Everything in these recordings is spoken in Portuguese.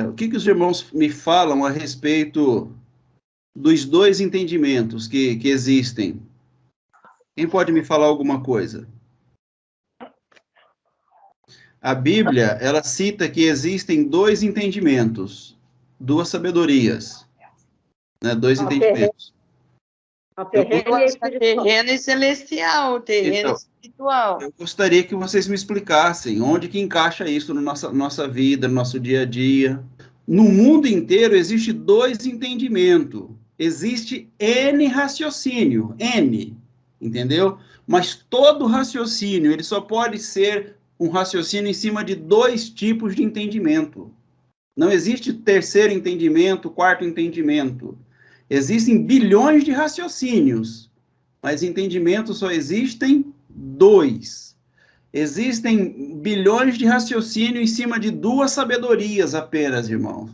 O que os irmãos me falam a respeito dos dois entendimentos que existem? Quem pode me falar alguma coisa? A Bíblia, ela cita que existem dois entendimentos, duas sabedorias, né? Dois A terreno, entendimentos. a terreno e a espiritual. Terreno e celestial, terreno Então, e espiritual. eu gostaria que vocês me explicassem onde que encaixa isso na nossa vida, no nosso dia a dia. No mundo inteiro existe dois entendimentos. Existe N raciocínio, N, entendeu? Mas todo raciocínio, ele só pode ser um raciocínio em cima de dois tipos de entendimento. Não existe terceiro entendimento, quarto entendimento. Existem bilhões de raciocínios, mas entendimentos só existem dois. Existem bilhões de raciocínio em cima de duas sabedorias apenas, irmãos.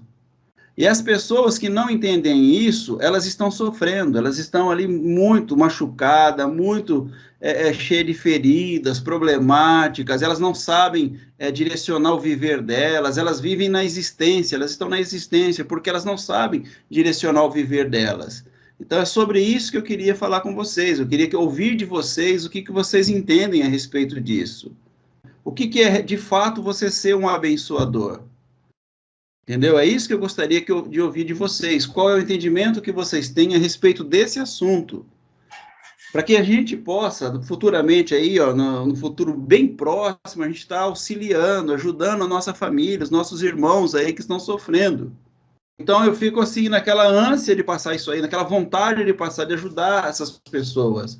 E as pessoas que não entendem isso, elas estão sofrendo, elas estão ali muito machucadas, muito cheias de feridas, problemáticas, elas não sabem direcionar o viver delas, elas vivem na existência, elas estão na existência porque elas não sabem direcionar o viver delas. Então é sobre isso que eu queria falar com vocês, eu queria ouvir de vocês o que vocês entendem a respeito disso. O que é, de fato, você ser um abençoador? Entendeu? É isso que eu gostaria de ouvir de vocês. Qual é o entendimento que vocês têm a respeito desse assunto? Para que a gente possa, futuramente, aí, ó, no futuro bem próximo, a gente está auxiliando, ajudando a nossa família, os nossos irmãos aí que estão sofrendo. Então, eu fico assim, naquela ânsia de passar isso aí, naquela vontade de passar, de ajudar essas pessoas.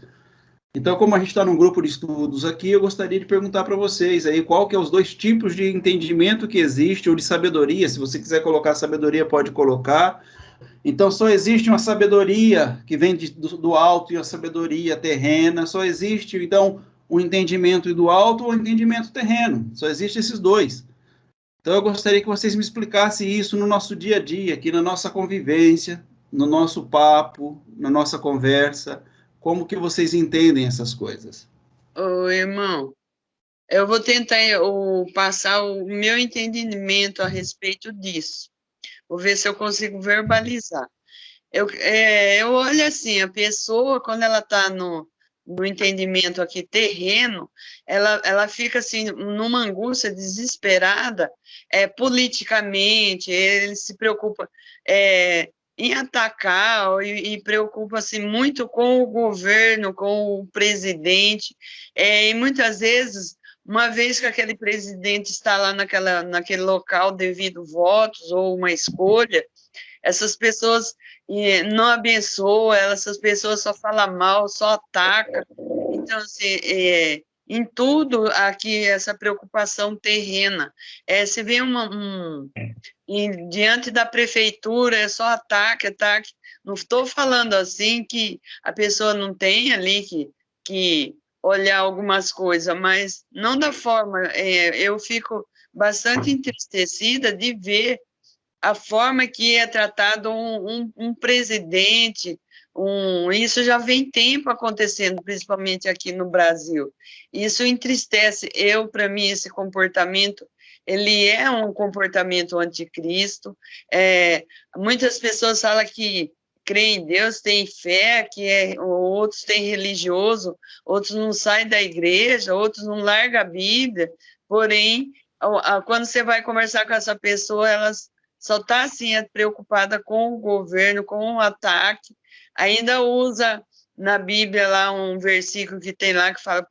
Então, como a gente está num grupo de estudos aqui, eu gostaria de perguntar para vocês aí qual que é os dois tipos de entendimento que existe, ou de sabedoria. Se você quiser colocar sabedoria, pode colocar. Então, só existe uma sabedoria que vem do alto e a sabedoria terrena. Só existe, então, um entendimento do alto ou um entendimento terreno. Só existem esses dois. Então, eu gostaria que vocês me explicassem isso no nosso dia a dia, aqui na nossa convivência, no nosso papo, na nossa conversa. Como que vocês entendem essas coisas? Ô, irmão, eu vou tentar passar o meu entendimento a respeito disso. Vou ver se eu consigo verbalizar. Eu olho assim, a pessoa, quando ela está no entendimento aqui terreno, ela fica assim, numa angústia desesperada, politicamente, ele se preocupa em atacar e preocupa-se muito com o governo, com o presidente, e muitas vezes, uma vez que aquele presidente está lá naquele local devido votos ou uma escolha, essas pessoas não abençoam, essas pessoas só falam mal, só atacam. Então, assim, em tudo aqui, essa preocupação terrena. Se vê diante da prefeitura, é só ataque, ataque. Não estou falando assim que a pessoa não tem ali que olhar algumas coisas, mas não da forma. Eu fico bastante entristecida de ver a forma que é tratado um presidente, isso já vem tempo acontecendo, principalmente aqui no Brasil. Isso entristece. Para mim, esse comportamento, ele é um comportamento anticristo. Muitas pessoas falam que creem em Deus, têm fé, outros têm religioso, outros não saem da igreja, outros não largam a Bíblia, porém, quando você vai conversar com essa pessoa, elas só está assim, preocupada com o governo, com o ataque, ainda usa na Bíblia lá um versículo que tem lá que fala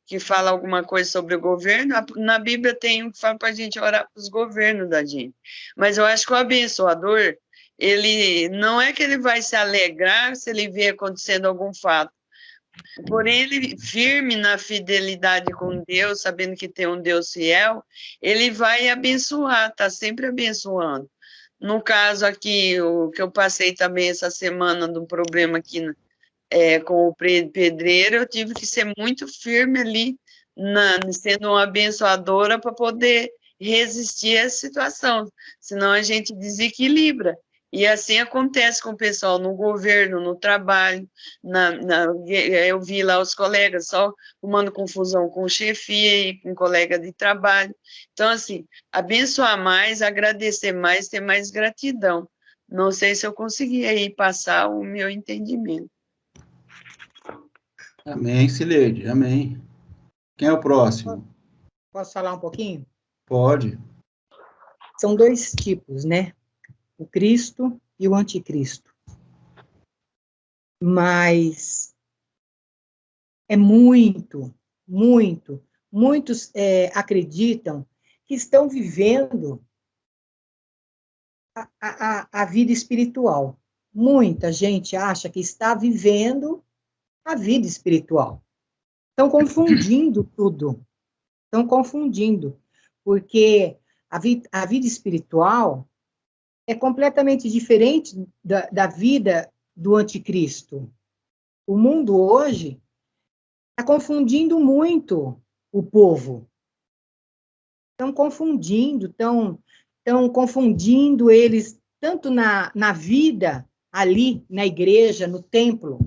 que fala alguma coisa sobre o governo. Na Bíblia tem um que fala para a gente orar para os governos da gente. Mas eu acho que o abençoador, ele não é que ele vai se alegrar se ele ver acontecendo algum fato, porém, ele firme na fidelidade com Deus, sabendo que tem um Deus fiel, ele vai abençoar, está sempre abençoando. No caso aqui, o que eu passei também essa semana do problema aqui com o pedreiro, eu tive que ser muito firme ali, sendo uma abençoadora para poder resistir a essa situação, senão a gente desequilibra. E assim acontece com o pessoal no governo, no trabalho, eu vi lá os colegas só arrumando confusão com chefia e com colega de trabalho. Então, assim, abençoar mais, agradecer mais, ter mais gratidão. Não sei se eu consegui aí passar o meu entendimento. Amém, Cileide, amém. Quem é o próximo? Posso falar um pouquinho? Pode. São dois tipos, né? O Cristo e o anticristo. Mas é muitos acreditam que estão vivendo a vida espiritual. Muita gente acha que está vivendo a vida espiritual. Estão confundindo tudo. Estão confundindo. Porque a vida espiritual é completamente diferente da vida do anticristo. O mundo hoje está confundindo muito o povo. Estão confundindo eles tanto na vida ali, na igreja, no templo,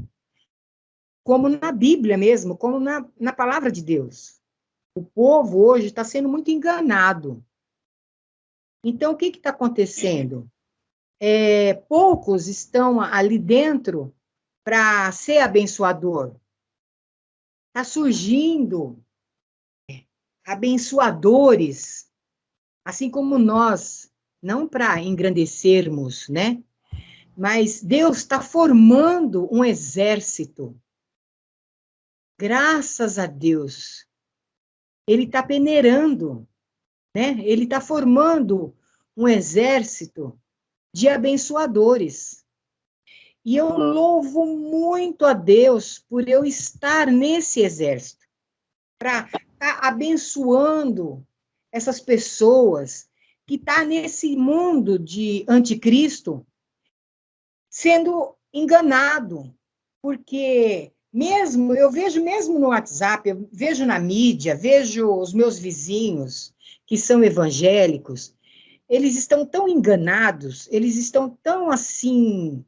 como na Bíblia mesmo, como na palavra de Deus. O povo hoje está sendo muito enganado. Então, o que está acontecendo? Poucos estão ali dentro para ser abençoador. Está surgindo abençoadores, assim como nós, não para engrandecermos, né? Mas Deus está formando um exército. Graças a Deus. Ele está peneirando, né? Ele está formando um exército de abençoadores. E eu louvo muito a Deus por eu estar nesse exército, para estar abençoando essas pessoas que estão nesse mundo de anticristo, sendo enganado, porque eu vejo mesmo no WhatsApp, eu vejo na mídia, vejo os meus vizinhos que são evangélicos, eles estão tão enganados, eles estão tão assim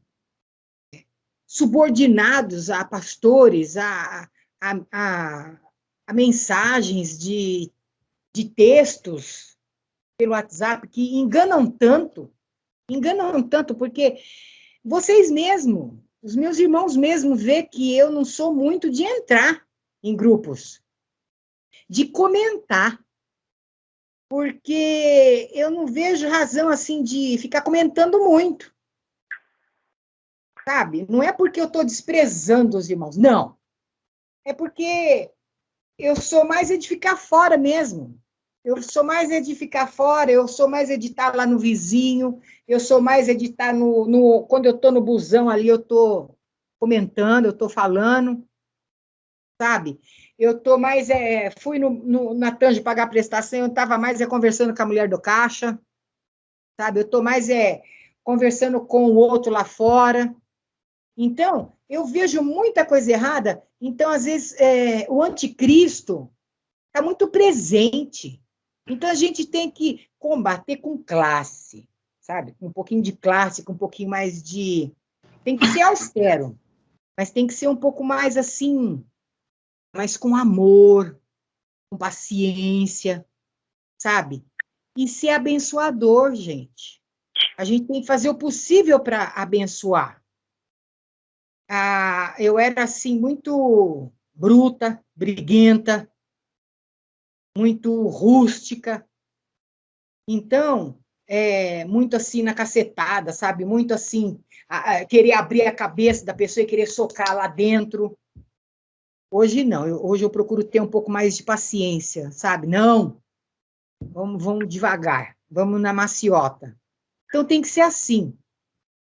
subordinados a pastores, a mensagens de textos pelo WhatsApp que enganam tanto, porque vocês mesmos, os meus irmãos mesmo, vê que eu não sou muito de entrar em grupos, de comentar, porque eu não vejo razão, assim, de ficar comentando muito, sabe? Não é porque eu estou desprezando os irmãos, não. É porque eu sou mais de ficar fora mesmo. Eu sou mais de ficar fora, eu sou mais de estar lá no vizinho, eu sou mais de estar quando eu estou no busão ali, eu estou comentando, eu estou falando, sabe? Eu estou mais, fui na Tange pagar prestação, eu estava mais conversando com a mulher do caixa, sabe? Eu estou mais conversando com o outro lá fora. Então, eu vejo muita coisa errada, então, às vezes, o anticristo está muito presente. Então, a gente tem que combater com classe, sabe? Com um pouquinho de classe, com um pouquinho mais de... Tem que ser austero, mas tem que ser um pouco mais assim, mais com amor, com paciência, sabe? E ser abençoador, gente. A gente tem que fazer o possível para abençoar. Eu era, assim, muito bruta, briguenta, muito rústica. Então, muito assim na cacetada, sabe? Muito assim, querer abrir a cabeça da pessoa e querer socar lá dentro. Hoje não, hoje eu procuro ter um pouco mais de paciência, sabe? Não, vamos devagar, vamos na maciota. Então tem que ser assim,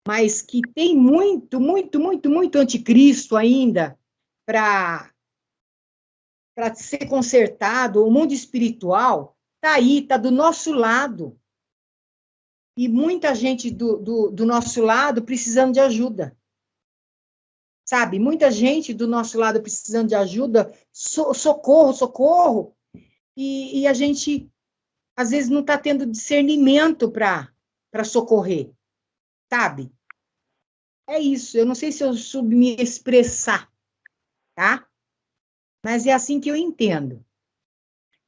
mas que tem muito anticristo ainda para ser consertado. O mundo espiritual está aí, está do nosso lado. E muita gente do nosso lado precisando de ajuda. Sabe? Muita gente do nosso lado precisando de ajuda, socorro. E a gente, às vezes, não está tendo discernimento para socorrer. sabe? É isso, eu não sei se eu soube me expressar, tá? Mas é assim que eu entendo.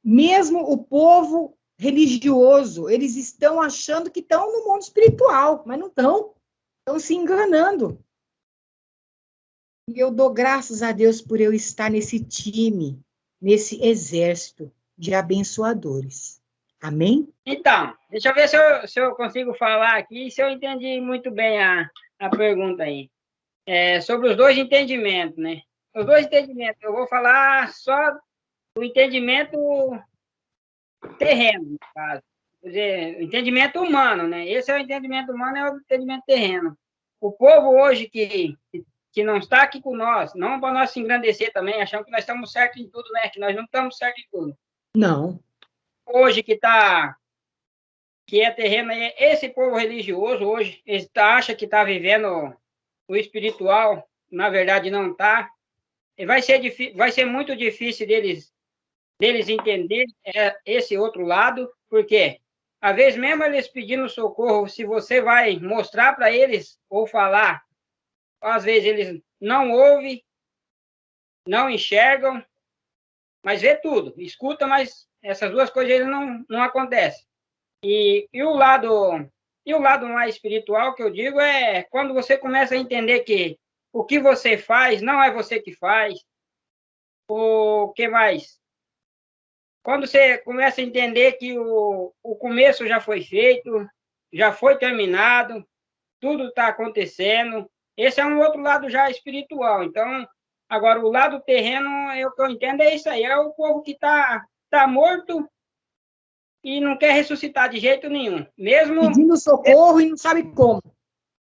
Mesmo o povo religioso, eles estão achando que estão no mundo espiritual, mas não estão. Estão se enganando. E eu dou graças a Deus por eu estar nesse time, nesse exército de abençoadores. Amém? Então, deixa eu ver se eu consigo falar aqui, se eu entendi muito bem a pergunta aí. Sobre os dois entendimentos, né? Os dois entendimentos, eu vou falar só do entendimento terreno, no caso. Quer dizer, o entendimento humano, né? Esse é o entendimento humano, é o entendimento terreno. O povo hoje que não está aqui com nós, não para nós se engrandecer também, achando que nós estamos certos em tudo, né? Que nós não estamos certos em tudo. Não. Hoje que é terreno, esse povo religioso hoje, acha que está vivendo o espiritual, na verdade não está. Vai ser muito difícil deles entenderem esse outro lado, porque às vezes mesmo eles pedindo socorro, se você vai mostrar para eles ou falar, às vezes eles não ouvem, não enxergam, mas vê tudo, escuta, mas essas duas coisas eles não acontecem. E o lado mais espiritual que eu digo é quando você começa a entender que o que você faz não é você que faz. O que mais? Quando você começa a entender que o começo já foi feito, já foi terminado, tudo está acontecendo, esse é um outro lado já espiritual. Então, agora, o lado terreno, o que eu entendo é isso aí, é o povo que tá morto e não quer ressuscitar de jeito nenhum. Mesmo Pedindo socorro e não sabe como.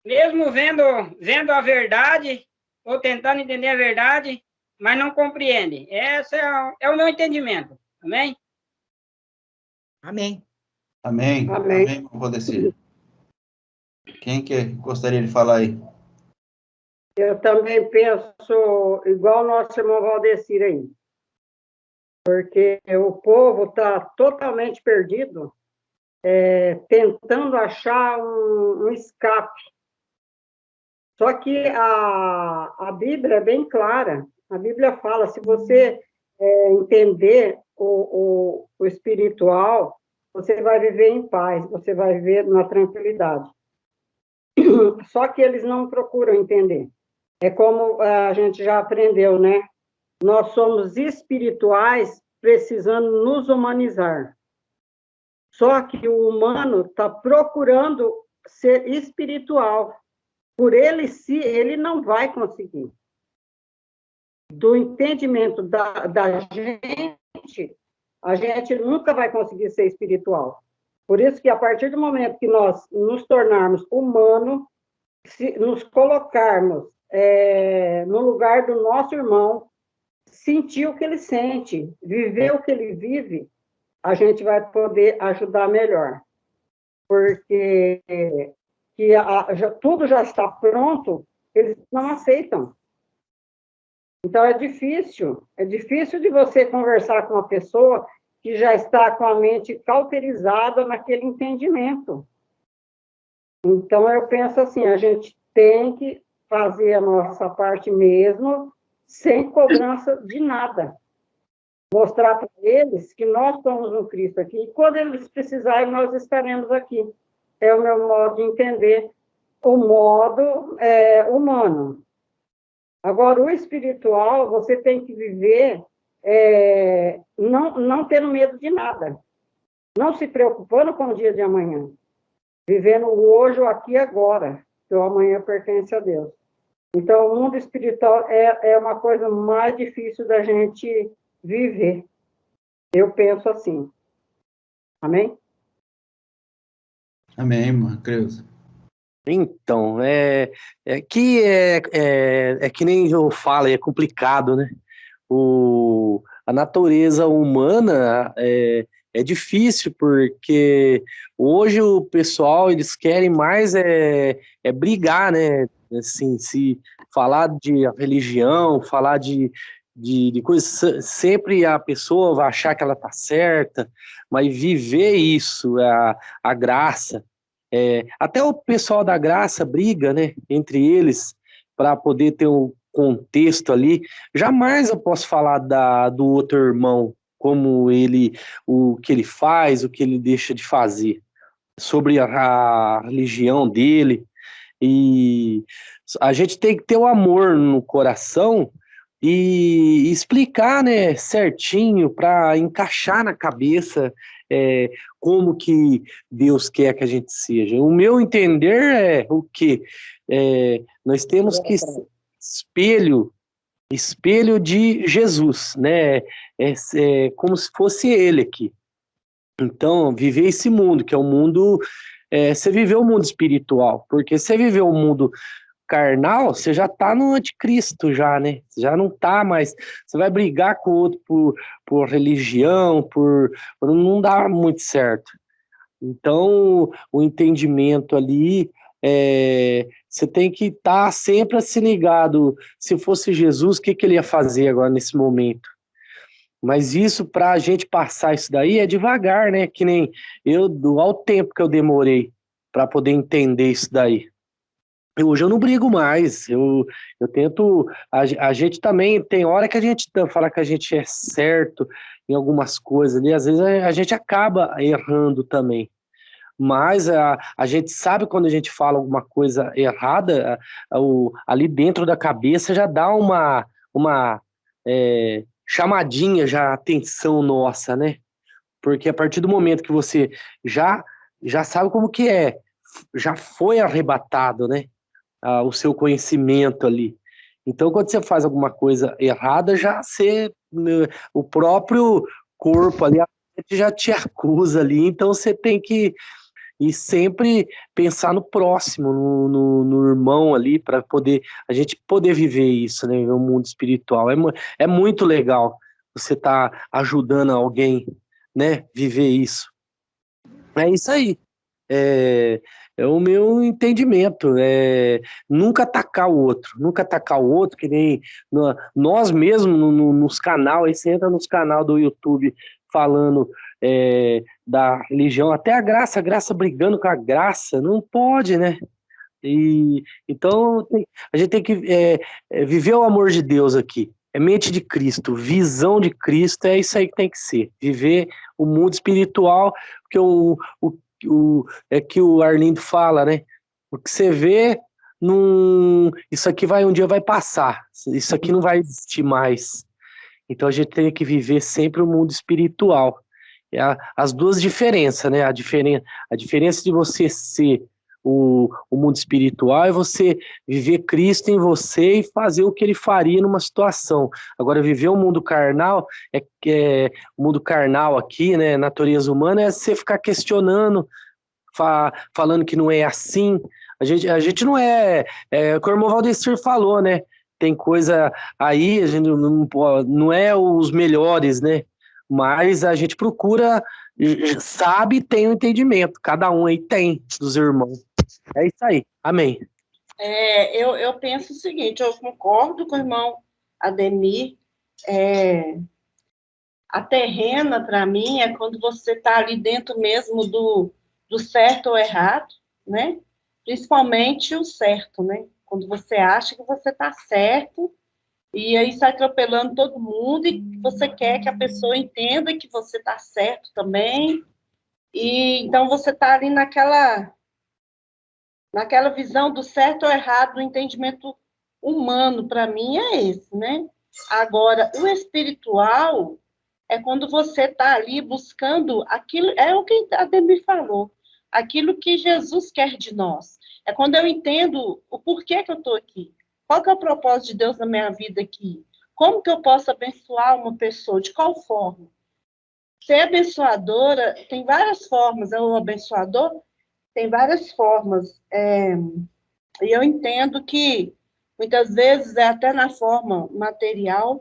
mesmo vendo a verdade, ou tentando entender a verdade, mas não compreende. Esse é o meu entendimento. Amém? Amém. Amém. Amém. Amém, irmão Valdecir. Quem que gostaria de falar aí? Eu também penso igual o nosso irmão Valdecir aí. Porque o povo está totalmente perdido, tentando achar um escape. Só que a Bíblia é bem clara. A Bíblia fala, se você entender o espiritual, você vai viver em paz, você vai viver na tranquilidade. Só que eles não procuram entender. É como a gente já aprendeu, né? Nós somos espirituais precisando nos humanizar. Só que o humano está procurando ser espiritual. Por ele, ele não vai conseguir. Do entendimento da gente, a gente nunca vai conseguir ser espiritual. Por isso que, a partir do momento que nós nos tornarmos humanos, se nos colocarmos no lugar do nosso irmão, sentir o que ele sente, viver o que ele vive, a gente vai poder ajudar melhor. Porque tudo já está pronto, eles não aceitam. Então, é difícil de você conversar com uma pessoa que já está com a mente cauterizada naquele entendimento. Então, eu penso assim, a gente tem que fazer a nossa parte mesmo, sem cobrança de nada. Mostrar para eles que nós somos um Cristo aqui, e quando eles precisarem, nós estaremos aqui. É o meu modo de entender o modo humano. Agora, o espiritual, você tem que viver não tendo medo de nada, não se preocupando com o dia de amanhã, vivendo o hoje, o aqui e agora, que o amanhã pertence a Deus. Então, o mundo espiritual é uma coisa mais difícil da gente viver. Eu penso assim. Amém? Amém, irmã Creuza. Então, é que nem eu falo, é complicado, né? A natureza humana é difícil, porque hoje o pessoal, eles querem mais brigar, né? Assim, se falar de religião, falar de coisas, sempre a pessoa vai achar que ela tá certa, mas viver isso, a graça, Até o pessoal da graça briga, né, entre eles, para poder ter um contexto ali. Jamais eu posso falar do outro irmão, como ele, o que ele faz, o que ele deixa de fazer, sobre a religião dele. E a gente tem que ter o amor no coração e explicar, né, certinho para encaixar na cabeça como que Deus quer que a gente seja. O meu entender é o quê? Nós temos que ser espelho de Jesus, né? Como se fosse ele aqui. Então, viver esse mundo, que é o mundo. Você viveu o mundo espiritual, porque você viveu o mundo carnal, você já tá no anticristo já, né? Você já não tá mais. Você vai brigar com o outro por religião, não dá muito certo. Então, o entendimento ali, você tem que estar sempre assim ligado. Se fosse Jesus, o que ele ia fazer agora nesse momento? Mas isso, para a gente passar isso daí, é devagar, né? Que nem olha o tempo que eu demorei para poder entender isso daí. Hoje eu não brigo mais, eu tento. A gente também tem hora que a gente fala que a gente é certo em algumas coisas ali, às vezes a gente acaba errando também. Mas a gente sabe quando a gente fala alguma coisa errada, ali dentro da cabeça já dá uma chamadinha, já atenção nossa, né? Porque a partir do momento que você já sabe como que é, já foi arrebatado, né? O seu conhecimento ali. Então, quando você faz alguma coisa errada, o próprio corpo ali já te acusa ali, então você tem que ir sempre pensar no próximo, no irmão ali, para a gente poder viver isso, né? O mundo espiritual. É muito legal você estar ajudando alguém, né? Viver isso. É isso aí. É o meu entendimento, nunca atacar o outro, que nem nós mesmos nos canais, aí você entra nos canal do YouTube falando da religião, até a graça brigando com a graça, não pode, né? Então a gente tem que viver o amor de Deus aqui, é mente de Cristo, visão de Cristo, é isso aí que tem que ser, viver o mundo espiritual, porque é que o Arlindo fala, né? O que você vê, isso aqui um dia vai passar, isso aqui não vai existir mais. Então a gente tem que viver sempre o mundo espiritual. As duas diferenças, né? A diferença de você ser o mundo espiritual é você viver Cristo em você e fazer o que ele faria numa situação. Agora, viver o mundo carnal, o mundo carnal aqui, né? Natureza humana, é você ficar questionando, falando que não é assim. A gente não o que o irmão Valdecir falou, né? Tem coisa aí, a gente não é os melhores, né? Mas a gente procura, sabe, tem o entendimento. Cada um aí tem dos irmãos. É isso aí. Amém. Eu penso o seguinte, eu concordo com o irmão Ademir. A terrena, para mim, é quando você está ali dentro mesmo do certo ou errado, né? Principalmente o certo, né? Quando você acha que você está certo e aí sai atropelando todo mundo e você quer que a pessoa entenda que você está certo também. E então você está ali naquela visão do certo ou errado, do entendimento humano, para mim, é esse, né? Agora, o espiritual é quando você está ali buscando aquilo, é o que a Demi falou, aquilo que Jesus quer de nós. É quando eu entendo o porquê que eu estou aqui. Qual que é o propósito de Deus na minha vida aqui? Como que eu posso abençoar uma pessoa? De qual forma? Ser abençoadora tem várias formas. É o abençoador tem várias formas. E eu entendo que muitas vezes é até na forma material,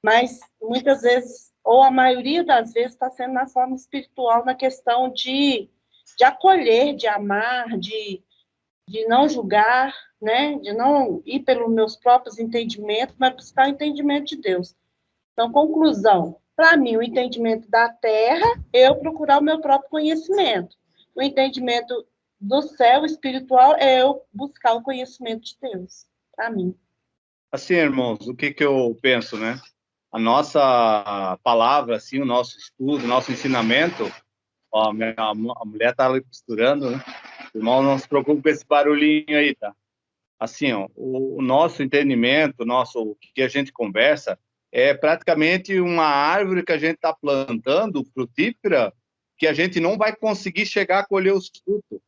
mas muitas vezes, ou a maioria das vezes, está sendo na forma espiritual, na questão de acolher, de amar, de não julgar, né? De não ir pelos meus próprios entendimentos, mas buscar o entendimento de Deus. Então, conclusão, para mim, o entendimento da terra, eu procurar o meu próprio conhecimento. O entendimento do céu espiritual é eu buscar o conhecimento de Deus, para mim. Assim, irmãos, o que eu penso, né? A nossa palavra, assim, o nosso estudo, o nosso ensinamento, ó, a mulher tá ali costurando, né? Irmão, não se preocupe com esse barulhinho aí, tá? Assim, ó, o nosso entendimento, o que a gente conversa, é praticamente uma árvore que a gente está plantando, frutífera, que a gente não vai conseguir chegar a colher os frutos.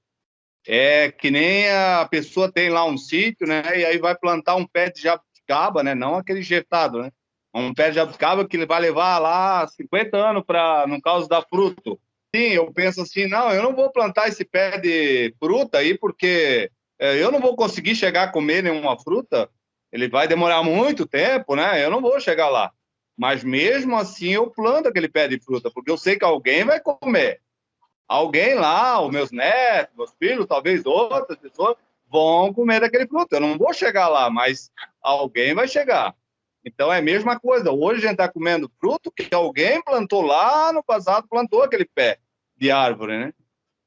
É que nem a pessoa tem lá um sítio, né? E aí vai plantar um pé de jabuticaba, né? Não aquele injetado, né? Um pé de jabuticaba que ele vai levar lá 50 anos no caso da fruto. Sim, eu penso assim, não, eu não vou plantar esse pé de fruta aí porque eu não vou conseguir chegar a comer nenhuma fruta. Ele vai demorar muito tempo, né? Eu não vou chegar lá. Mas mesmo assim eu planto aquele pé de fruta, porque eu sei que alguém vai comer. Alguém lá, os meus netos, meus filhos, talvez outras pessoas, vão comer daquele fruto. Eu não vou chegar lá, mas alguém vai chegar. Então é a mesma coisa. Hoje a gente está comendo fruto que alguém plantou lá no passado, plantou aquele pé de árvore, né?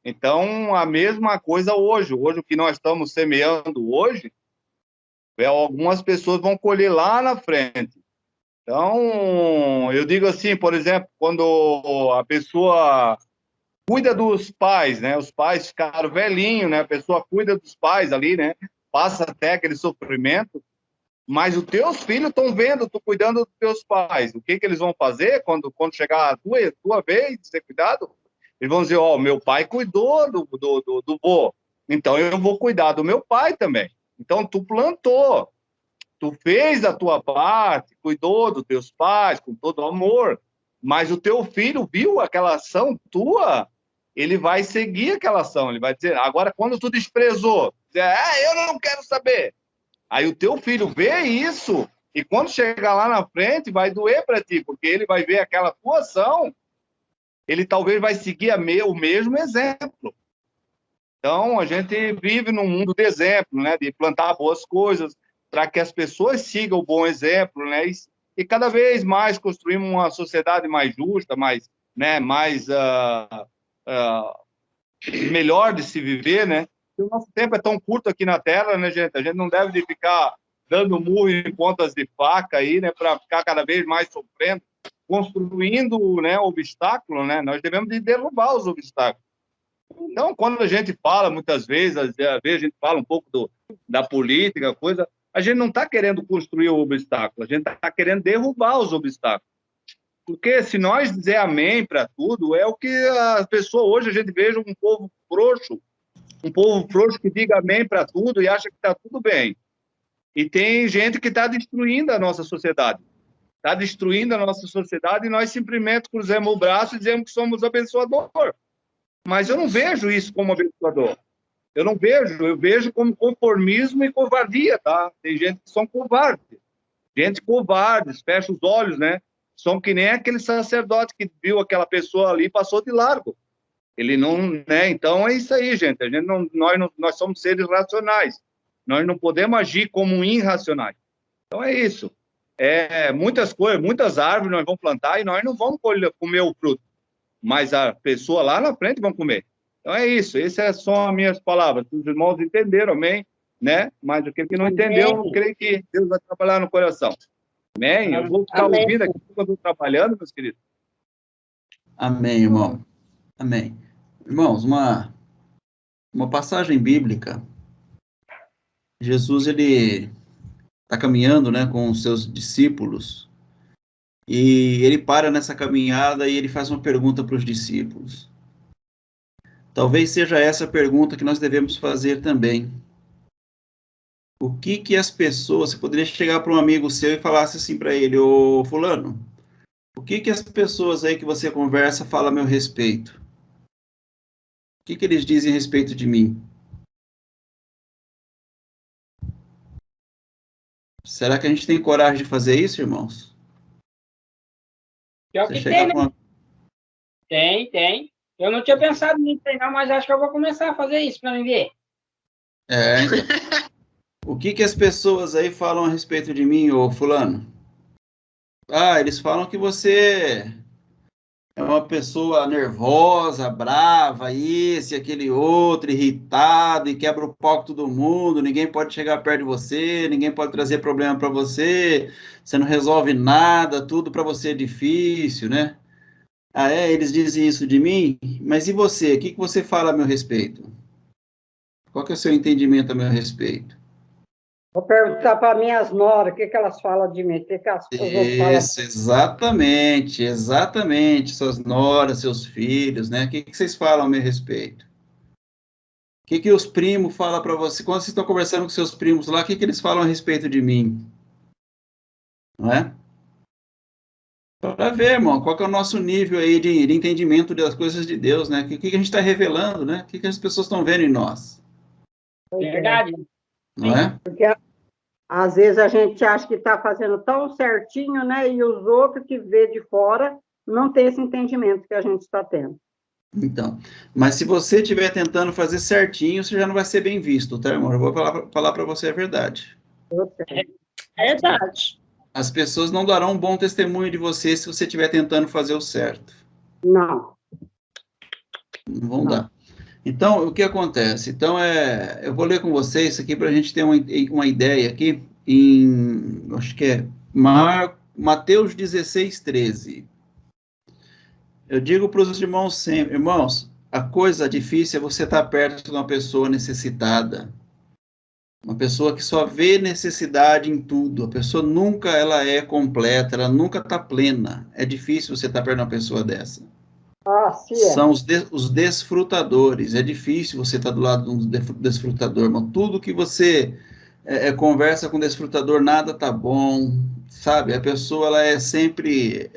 Então a mesma coisa hoje. Hoje o que nós estamos semeando hoje, algumas pessoas vão colher lá na frente. Então eu digo assim, por exemplo, quando a pessoa cuida dos pais, né? Os pais ficaram velhinhos, né? A pessoa cuida dos pais ali, né? Passa até aquele sofrimento, mas os teus filhos estão vendo tu cuidando dos teus pais. O que eles vão fazer quando chegar a tua vez de ser cuidado? Eles vão dizer, ó, meu pai cuidou do vô, então eu vou cuidar do meu pai também. Então tu plantou, tu fez a tua parte, cuidou dos teus pais com todo amor, mas o teu filho viu aquela ação tua, ele vai seguir aquela ação, ele vai dizer, agora quando tu desprezou, dizer, eu não quero saber. Aí o teu filho vê isso, e quando chegar lá na frente, vai doer para ti, porque ele vai ver aquela tua ação, ele talvez vai seguir o mesmo exemplo. Então, a gente vive num mundo de exemplo, né, de plantar boas coisas, para que as pessoas sigam o bom exemplo, né, e cada vez mais construímos uma sociedade mais justa, mais, né, mais melhor de se viver, né? E o nosso tempo é tão curto aqui na Terra, né, gente? A gente não deve ficar dando murro em pontas de faca aí, né, para ficar cada vez mais sofrendo, construindo, né, obstáculo, né? Nós devemos de derrubar os obstáculos. Então, quando a gente fala, muitas vezes, às vezes a gente fala um pouco da política, coisa, a gente não está querendo construir o obstáculo, a gente está querendo derrubar os obstáculos. Porque se nós dizer amém para tudo, é o que a pessoa hoje, a gente veja um povo frouxo que diga amém para tudo e acha que está tudo bem. E tem gente que está destruindo a nossa sociedade. Está destruindo a nossa sociedade e nós simplesmente cruzamos o braço e dizemos que somos abençoador. Mas eu não vejo isso como abençoador. Eu vejo como conformismo e covardia, tá? Tem gente que são covardes. Gente covardes, fecha os olhos, né? São que nem aquele sacerdote que viu aquela pessoa ali e passou de largo. Ele não, né? Então é isso aí, gente. Nós somos seres racionais. Nós não podemos agir como irracionais. Então é isso. Muitas coisas, muitas árvores nós vamos plantar e nós não vamos comer o fruto. Mas a pessoa lá na frente vão comer. Então é isso. Essas são as minhas palavras. Os irmãos entenderam, amém? Né? Mas o que não entendeu, eu creio que Deus vai trabalhar no coração. Amém? Eu vou ficar ouvindo aqui quando eu estou trabalhando, meus queridos. Amém, irmão. Amém. Irmãos, uma passagem bíblica. Jesus, ele está caminhando, né, com os seus discípulos, e ele para nessa caminhada e ele faz uma pergunta para os discípulos. Talvez seja essa a pergunta que nós devemos fazer também. O que as pessoas... Você poderia chegar para um amigo seu e falasse assim para ele, ô fulano, o que as pessoas aí que você conversa falam a meu respeito? O que eles dizem a respeito de mim? Será que a gente tem coragem de fazer isso, irmãos? Pior que tem, né? Tem. Eu não tinha pensado nisso aí, não, mas acho que eu vou começar a fazer isso para mim ver. Então. O que as pessoas aí falam a respeito de mim, ô fulano? Eles falam que você é uma pessoa nervosa, brava, esse, aquele outro, irritado, e quebra o pau com todo mundo, ninguém pode chegar perto de você, ninguém pode trazer problema para você, você não resolve nada, tudo para você é difícil, né? Ah, é? Eles dizem isso de mim? Mas e você? O que que você fala a meu respeito? Qual que é o seu entendimento a meu respeito? Vou perguntar para minhas noras o que elas falam de mim, o que os outros falam. Isso, exatamente, exatamente. Suas noras, seus filhos, né? O que que vocês falam a meu respeito? O que que os primos falam para você? Quando vocês estão conversando com seus primos lá, o que que eles falam a respeito de mim? Não é? Para ver, irmão, qual que é o nosso nível aí de entendimento das coisas de Deus, né? O que que a gente está revelando, né? O que que as pessoas estão vendo em nós, Verdade. não é? Porque às vezes a gente acha que está fazendo tão certinho, né? E os outros que vê de fora não tem esse entendimento que a gente está tendo. Então, mas se você estiver tentando fazer certinho, você já não vai ser bem visto, tá, irmão? Eu vou falar para você a verdade. É verdade. As pessoas não darão um bom testemunho de você se você estiver tentando fazer o certo. Não. Não vão dar. Então, o que acontece? Então, eu vou ler com vocês isso aqui para a gente ter uma ideia aqui, acho que é Mateus 16, 13. Eu digo para os irmãos sempre, irmãos, a coisa difícil é você estar perto de uma pessoa necessitada, uma pessoa que só vê necessidade em tudo, a pessoa nunca ela é completa, ela nunca está plena. É difícil você estar perto de uma pessoa dessa. Ah, sim. São os desfrutadores. É difícil você estar do lado de um desfrutador, mas tudo que você conversa com desfrutador, nada tá bom, sabe? A pessoa, ela é sempre,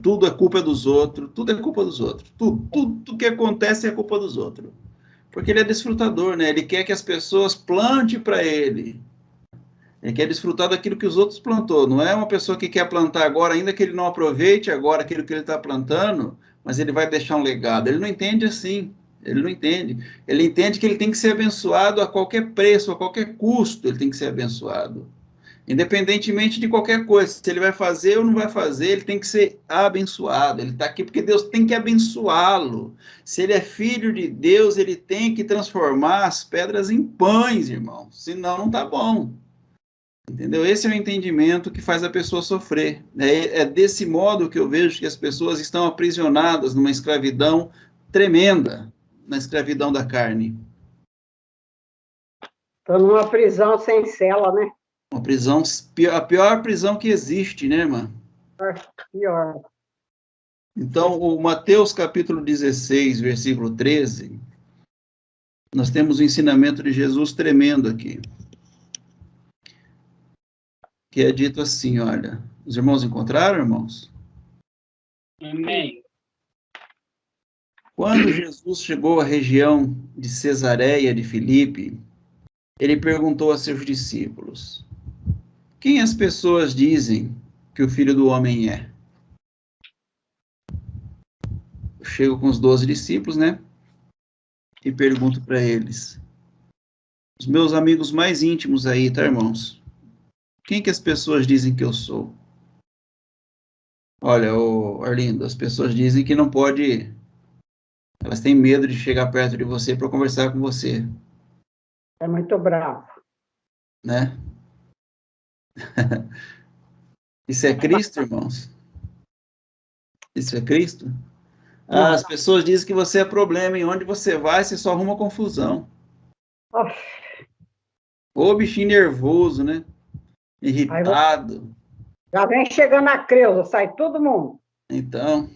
tudo é culpa dos outros, tudo é culpa dos outros, tudo que acontece é culpa dos outros. Porque ele é desfrutador, né? Ele quer que as pessoas plantem para ele. Ele quer desfrutar daquilo que os outros plantou. Não é uma pessoa que quer plantar agora, ainda que ele não aproveite agora aquilo que ele está plantando, mas ele vai deixar um legado. Ele não entende assim. Ele não entende. Ele entende que ele tem que ser abençoado a qualquer preço, a qualquer custo, ele tem que ser abençoado. Independentemente de qualquer coisa, se ele vai fazer ou não vai fazer, ele tem que ser abençoado. Ele está aqui porque Deus tem que abençoá-lo. Se ele é filho de Deus, ele tem que transformar as pedras em pães, irmão. Senão não está bom. Entendeu? Esse é o entendimento que faz a pessoa sofrer. É desse modo que eu vejo que as pessoas estão aprisionadas numa escravidão tremenda, na escravidão da carne. Estou numa prisão sem cela, né? Uma prisão, a pior prisão que existe, né, irmã? Pior. Então, o Mateus capítulo 16, versículo 13, nós temos o ensinamento de Jesus tremendo aqui. Que é dito assim, olha, os irmãos encontraram, irmãos? Amém. Quando Jesus chegou à região de Cesareia de Filipe, ele perguntou a seus discípulos, quem as pessoas dizem que o Filho do Homem é? Eu chego com os 12 discípulos, né? E pergunto para eles, os meus amigos mais íntimos aí, tá, irmãos? Quem que as pessoas dizem que eu sou? Olha, Arlindo, as pessoas dizem que não pode, elas têm medo de chegar perto de você para conversar com você. É muito bravo. Né? Isso é Cristo, irmãos? Isso é Cristo? Ah, as pessoas dizem que você é problema, e onde você vai, você só arruma confusão. Ô bichinho nervoso, né? Irritado. Já vem chegando a Creuza, sai todo mundo. Então,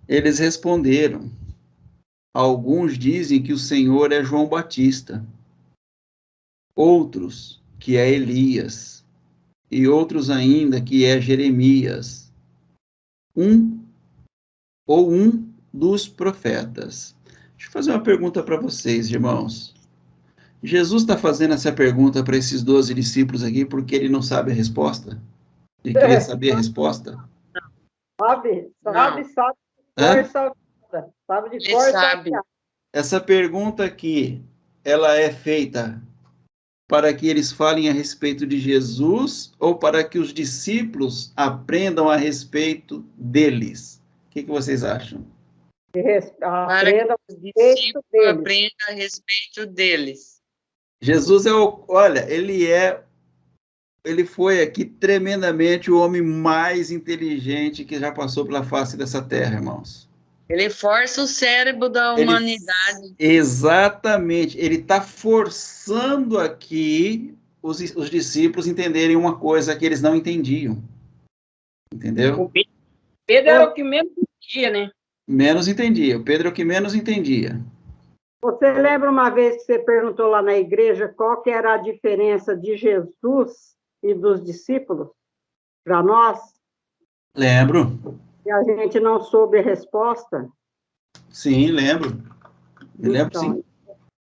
eles responderam. Alguns dizem que o Senhor é João Batista, outros que é Elias, e outros ainda que é Jeremias, um dos profetas. Deixa eu fazer uma pergunta para vocês, irmãos. Jesus está fazendo essa pergunta para esses 12 discípulos aqui porque ele não sabe a resposta? Ele queria saber a resposta? Sabe de cor, Ele sabe. Essa pergunta aqui, ela é feita para que eles falem a respeito de Jesus ou para que os discípulos aprendam a respeito deles? O que vocês acham? Para que os discípulos aprendam a respeito deles. Jesus olha, ele foi aqui tremendamente o homem mais inteligente que já passou pela face dessa terra, irmãos. Ele força o cérebro da humanidade. Exatamente. Ele está forçando aqui os discípulos entenderem uma coisa que eles não entendiam. Entendeu? O Pedro era o que menos entendia, né? Menos entendia. O Pedro é o que menos entendia. Você lembra uma vez que você perguntou lá na igreja qual que era a diferença de Jesus e dos discípulos para nós? Lembro. E a gente não soube a resposta? Sim, lembro. Me lembro, sim.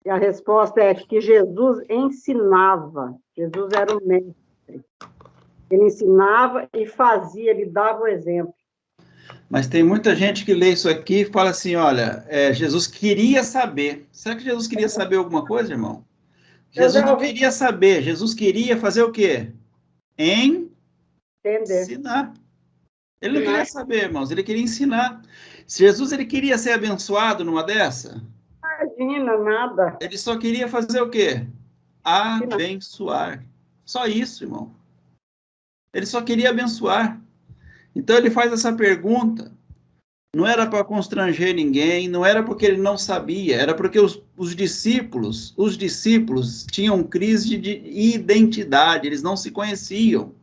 E a resposta é que Jesus ensinava. Jesus era o mestre. Ele ensinava e fazia, ele dava o exemplo. Mas tem muita gente que lê isso aqui e fala assim, olha, Jesus queria saber. Será que Jesus queria saber alguma coisa, irmão? Jesus não queria saber. Jesus queria fazer o quê? Ensinar. Ele não queria saber, irmãos. Ele queria ensinar. Se Jesus ele queria ser abençoado numa dessa? Imagina, nada. Ele só queria fazer o quê? Abençoar. Só isso, irmão. Ele só queria abençoar. Então ele faz essa pergunta. Não era para constranger ninguém, não era porque ele não sabia, era porque os discípulos tinham crise de identidade, eles não se conheciam.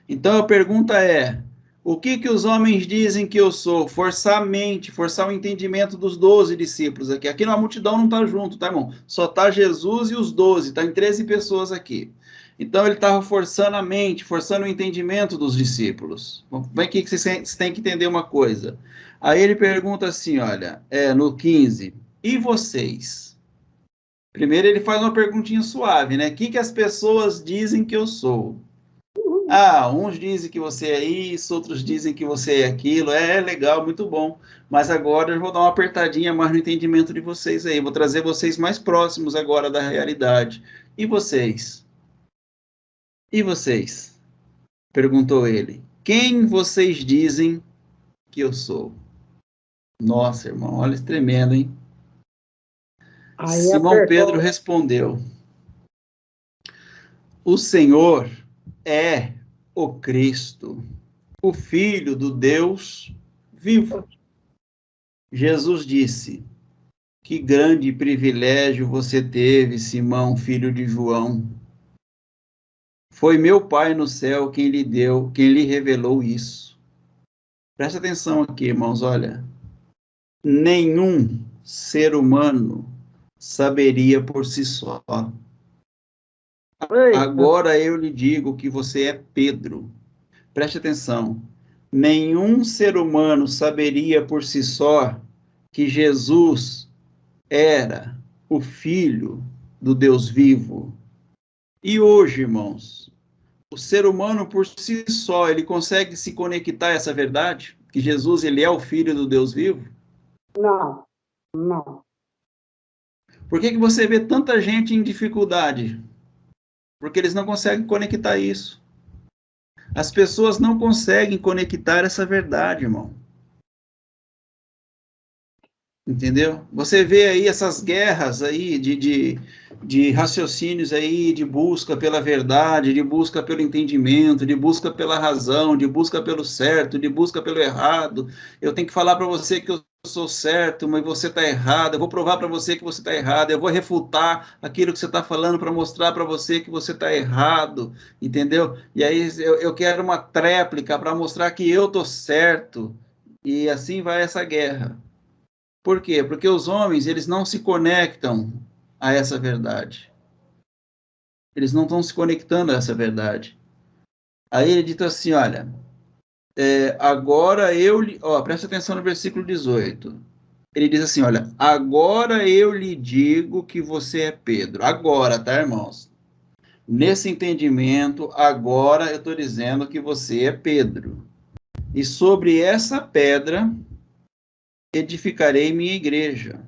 Então a pergunta é, o que os homens dizem que eu sou? Forçar a mente, forçar o entendimento dos 12 discípulos aqui. Aqui na multidão não está junto, tá, irmão? Só está Jesus e os 12, está em 13 pessoas aqui. Então ele estava forçando a mente, forçando o entendimento dos discípulos. Vem aqui que vocês têm que entender uma coisa. Aí ele pergunta assim, olha, no 15, e vocês? Primeiro ele faz uma perguntinha suave, né? O que as pessoas dizem que eu sou? Uns dizem que você é isso, outros dizem que você é aquilo. É legal, muito bom. Mas agora eu vou dar uma apertadinha mais no entendimento de vocês aí. Vou trazer vocês mais próximos agora da realidade. E vocês? E vocês? Perguntou ele. Quem vocês dizem que eu sou? Nossa, irmão, olha isso tremendo, hein? Aí Simão Pedro respondeu: o Senhor é o Cristo, o Filho do Deus vivo. Jesus disse: que grande privilégio você teve, Simão, filho de João. Foi meu Pai no céu quem lhe revelou isso. Presta atenção aqui, irmãos, olha. Nenhum ser humano saberia por si só. Agora eu lhe digo que você é Pedro. Preste atenção. Nenhum ser humano saberia por si só que Jesus era o Filho do Deus vivo. E hoje, irmãos, o ser humano por si só, ele consegue se conectar a essa verdade? Que Jesus, ele é o Filho do Deus vivo? Não. Por que você vê tanta gente em dificuldade? Porque eles não conseguem conectar isso. As pessoas não conseguem conectar essa verdade, irmão. Entendeu? Você vê aí essas guerras aí de raciocínios aí, de busca pela verdade, de busca pelo entendimento, de busca pela razão, de busca pelo certo, de busca pelo errado. Eu tenho que falar para você que eu sou certo, mas você está errado. Eu vou provar para você que você está errado. Eu vou refutar aquilo que você está falando para mostrar para você que você está errado. Entendeu? E aí eu quero uma tréplica para mostrar que eu estou certo. E assim vai essa guerra. Por quê? Porque os homens, eles não se conectam a essa verdade. Eles não estão se conectando a essa verdade. Aí ele diz assim, olha, agora eu... presta atenção no versículo 18. Ele diz assim, olha, agora eu lhe digo que você é Pedro. Agora, tá, irmãos? Nesse entendimento, agora eu estou dizendo que você é Pedro. E sobre essa pedra edificarei minha igreja.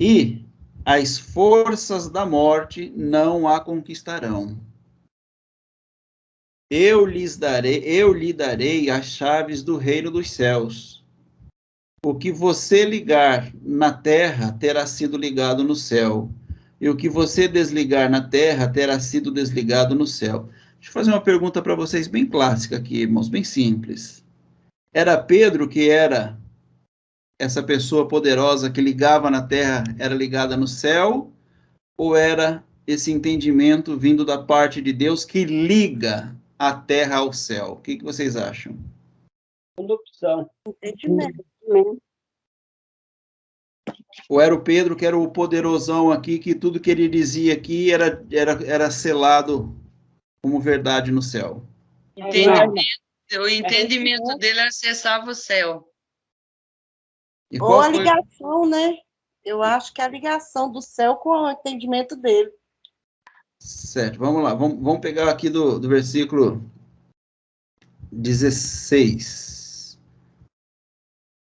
E as forças da morte não a conquistarão. Eu lhe darei as chaves do reino dos céus. O que você ligar na terra terá sido ligado no céu, e o que você desligar na terra terá sido desligado no céu. Deixa eu fazer uma pergunta para vocês bem clássica aqui, irmãos, bem simples. Era Pedro que era essa pessoa poderosa que ligava na terra, era ligada no céu, ou era esse entendimento vindo da parte de Deus que liga a terra ao céu? O que vocês acham? Segunda opção. Entendimento. Ou era o Pedro que era o poderosão aqui, que tudo que ele dizia aqui era selado como verdade no céu? O entendimento dele acessava o céu. E Ou a ligação, né? Eu acho que é a ligação do céu com o entendimento dele. Certo, vamos lá. Vamos pegar aqui do versículo 16.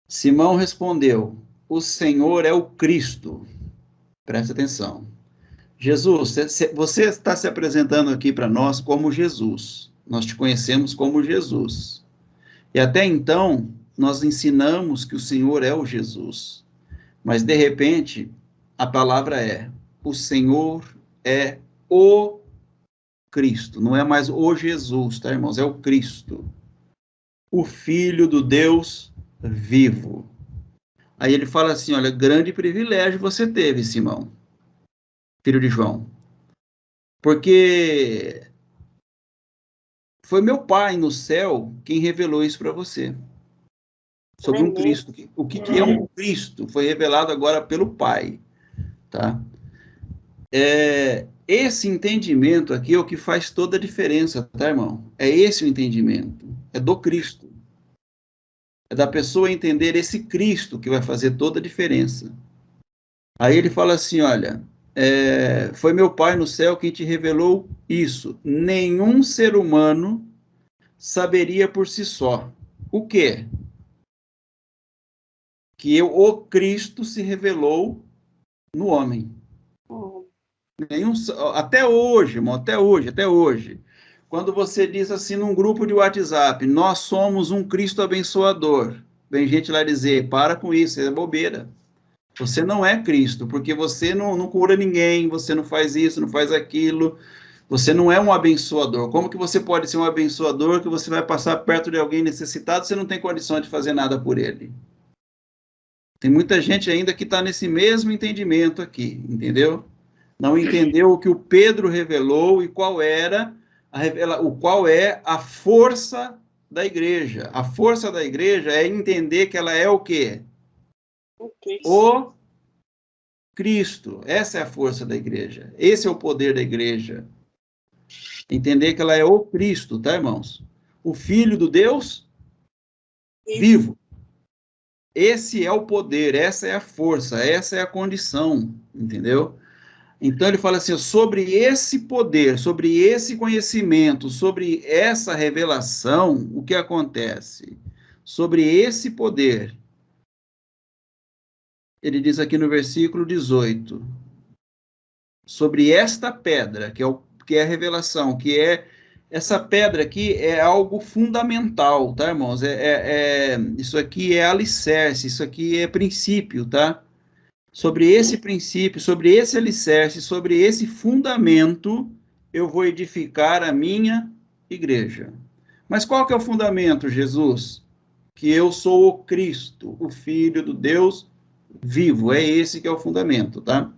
Simão respondeu: o Senhor é o Cristo. Presta atenção. Jesus, você está se apresentando aqui para nós como Jesus. Nós te conhecemos como Jesus. E até então, nós ensinamos que o Senhor é o Jesus. Mas, de repente, a palavra é: o Senhor é o Cristo. Não é mais o Jesus, tá, irmãos? É o Cristo. O Filho do Deus vivo. Aí ele fala assim, olha, grande privilégio você teve, Simão, filho de João. Porque foi meu Pai no céu quem revelou isso para você. Sobre um Cristo. O que é um Cristo foi revelado agora pelo Pai. Tá? Esse entendimento aqui é o que faz toda a diferença, tá, irmão? É esse o entendimento. É do Cristo. É da pessoa entender esse Cristo que vai fazer toda a diferença. Aí ele fala assim, olha, foi meu Pai no céu quem te revelou isso. Nenhum ser humano saberia por si só. O quê? Que o Cristo se revelou no homem. Até hoje, irmão, até hoje. Quando você diz assim num grupo de WhatsApp, nós somos um Cristo abençoador. Vem gente lá dizer, para com isso, é bobeira. Você não é Cristo, porque você não cura ninguém, você não faz isso, não faz aquilo, você não é um abençoador. Como que você pode ser um abençoador que você vai passar perto de alguém necessitado, você não tem condição de fazer nada por ele? Tem muita gente ainda que está nesse mesmo entendimento aqui, entendeu? Não entendeu o que o Pedro revelou e qual é a força da igreja. A força da igreja é entender que ela é o quê? O Cristo. Essa é a força da igreja. Esse é o poder da igreja. Entender que ela é o Cristo, tá, irmãos? O Filho do Deus vivo. Esse é o poder, essa é a força, essa é a condição, entendeu? Então ele fala assim, sobre esse poder, sobre esse conhecimento, sobre essa revelação, o que acontece? Sobre esse poder, ele diz aqui no versículo 18, sobre esta pedra, que é a revelação, que é essa pedra aqui é algo fundamental, tá, irmãos? Isso aqui é alicerce, isso aqui é princípio, tá? Sobre esse princípio, sobre esse alicerce, sobre esse fundamento, eu vou edificar a minha igreja. Mas qual que é o fundamento, Jesus? Que eu sou o Cristo, o Filho do Deus vivo. É esse que é o fundamento, tá?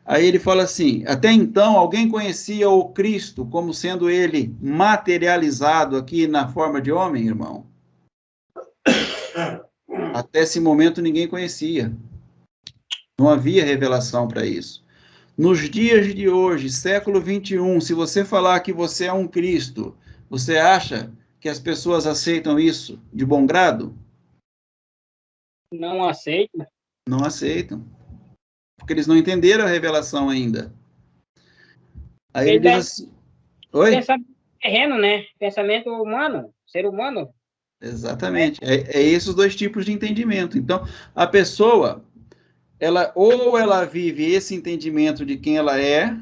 Aí ele fala assim, até então alguém conhecia o Cristo como sendo ele materializado aqui na forma de homem, irmão? Até esse momento ninguém conhecia. Não havia revelação para isso. Nos dias de hoje, século 21, se você falar que você é um Cristo, você acha que as pessoas aceitam isso de bom grado? Não aceitam. Não aceitam. Porque eles não entenderam a revelação ainda. Aí ele diz assim... Oi? Pensamento terreno, né? Pensamento humano, ser humano. Exatamente. É esses dois tipos de entendimento. Então, a pessoa... ou ela vive esse entendimento de quem ela é,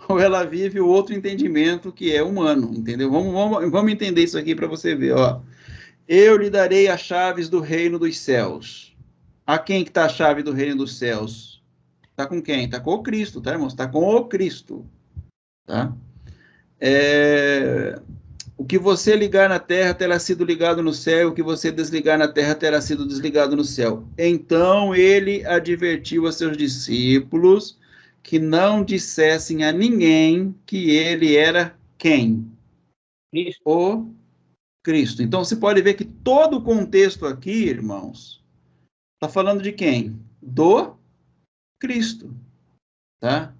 ou ela vive o outro entendimento que é humano, entendeu? Vamos entender isso aqui para você ver, ó. Eu lhe darei as chaves do reino dos céus. A quem que está a chave do reino dos céus? Está com quem? Está com o Cristo, tá, irmãos? Está com o Cristo, tá? O que você ligar na terra terá sido ligado no céu, o que você desligar na terra terá sido desligado no céu. Então ele advertiu a seus discípulos que não dissessem a ninguém que ele era quem? Cristo. O Cristo. Então você pode ver que todo o contexto aqui, irmãos, está falando de quem? Do Cristo, tá?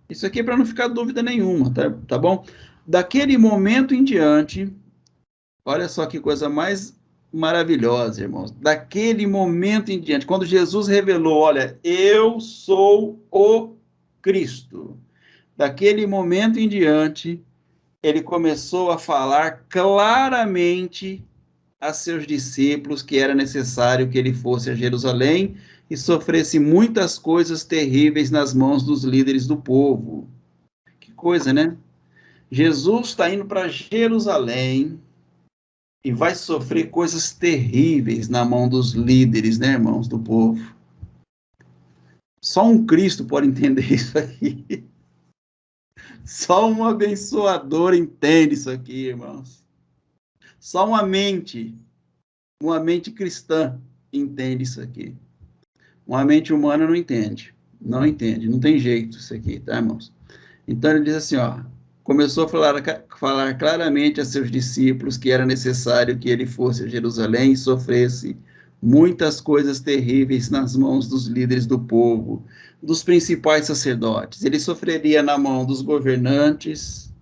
Isso aqui é para não ficar dúvida nenhuma, tá bom? Daquele momento em diante, olha só que coisa mais maravilhosa, irmãos. Daquele momento em diante, quando Jesus revelou, olha, eu sou o Cristo. Daquele momento em diante, ele começou a falar claramente a seus discípulos que era necessário que ele fosse a Jerusalém e sofresse muitas coisas terríveis nas mãos dos líderes do povo. Que coisa, né? Jesus está indo para Jerusalém e vai sofrer coisas terríveis na mão dos líderes, né, irmãos, do povo. Só um Cristo pode entender isso aqui. Só um abençoador entende isso aqui, irmãos. Só uma mente cristã entende isso aqui. Uma mente humana não entende. Não entende, não tem jeito isso aqui, tá, irmãos? Então ele diz assim, ó, começou a falar claramente a seus discípulos que era necessário que ele fosse a Jerusalém e sofresse muitas coisas terríveis nas mãos dos líderes do povo, dos principais sacerdotes. Ele sofreria na mão dos governantes,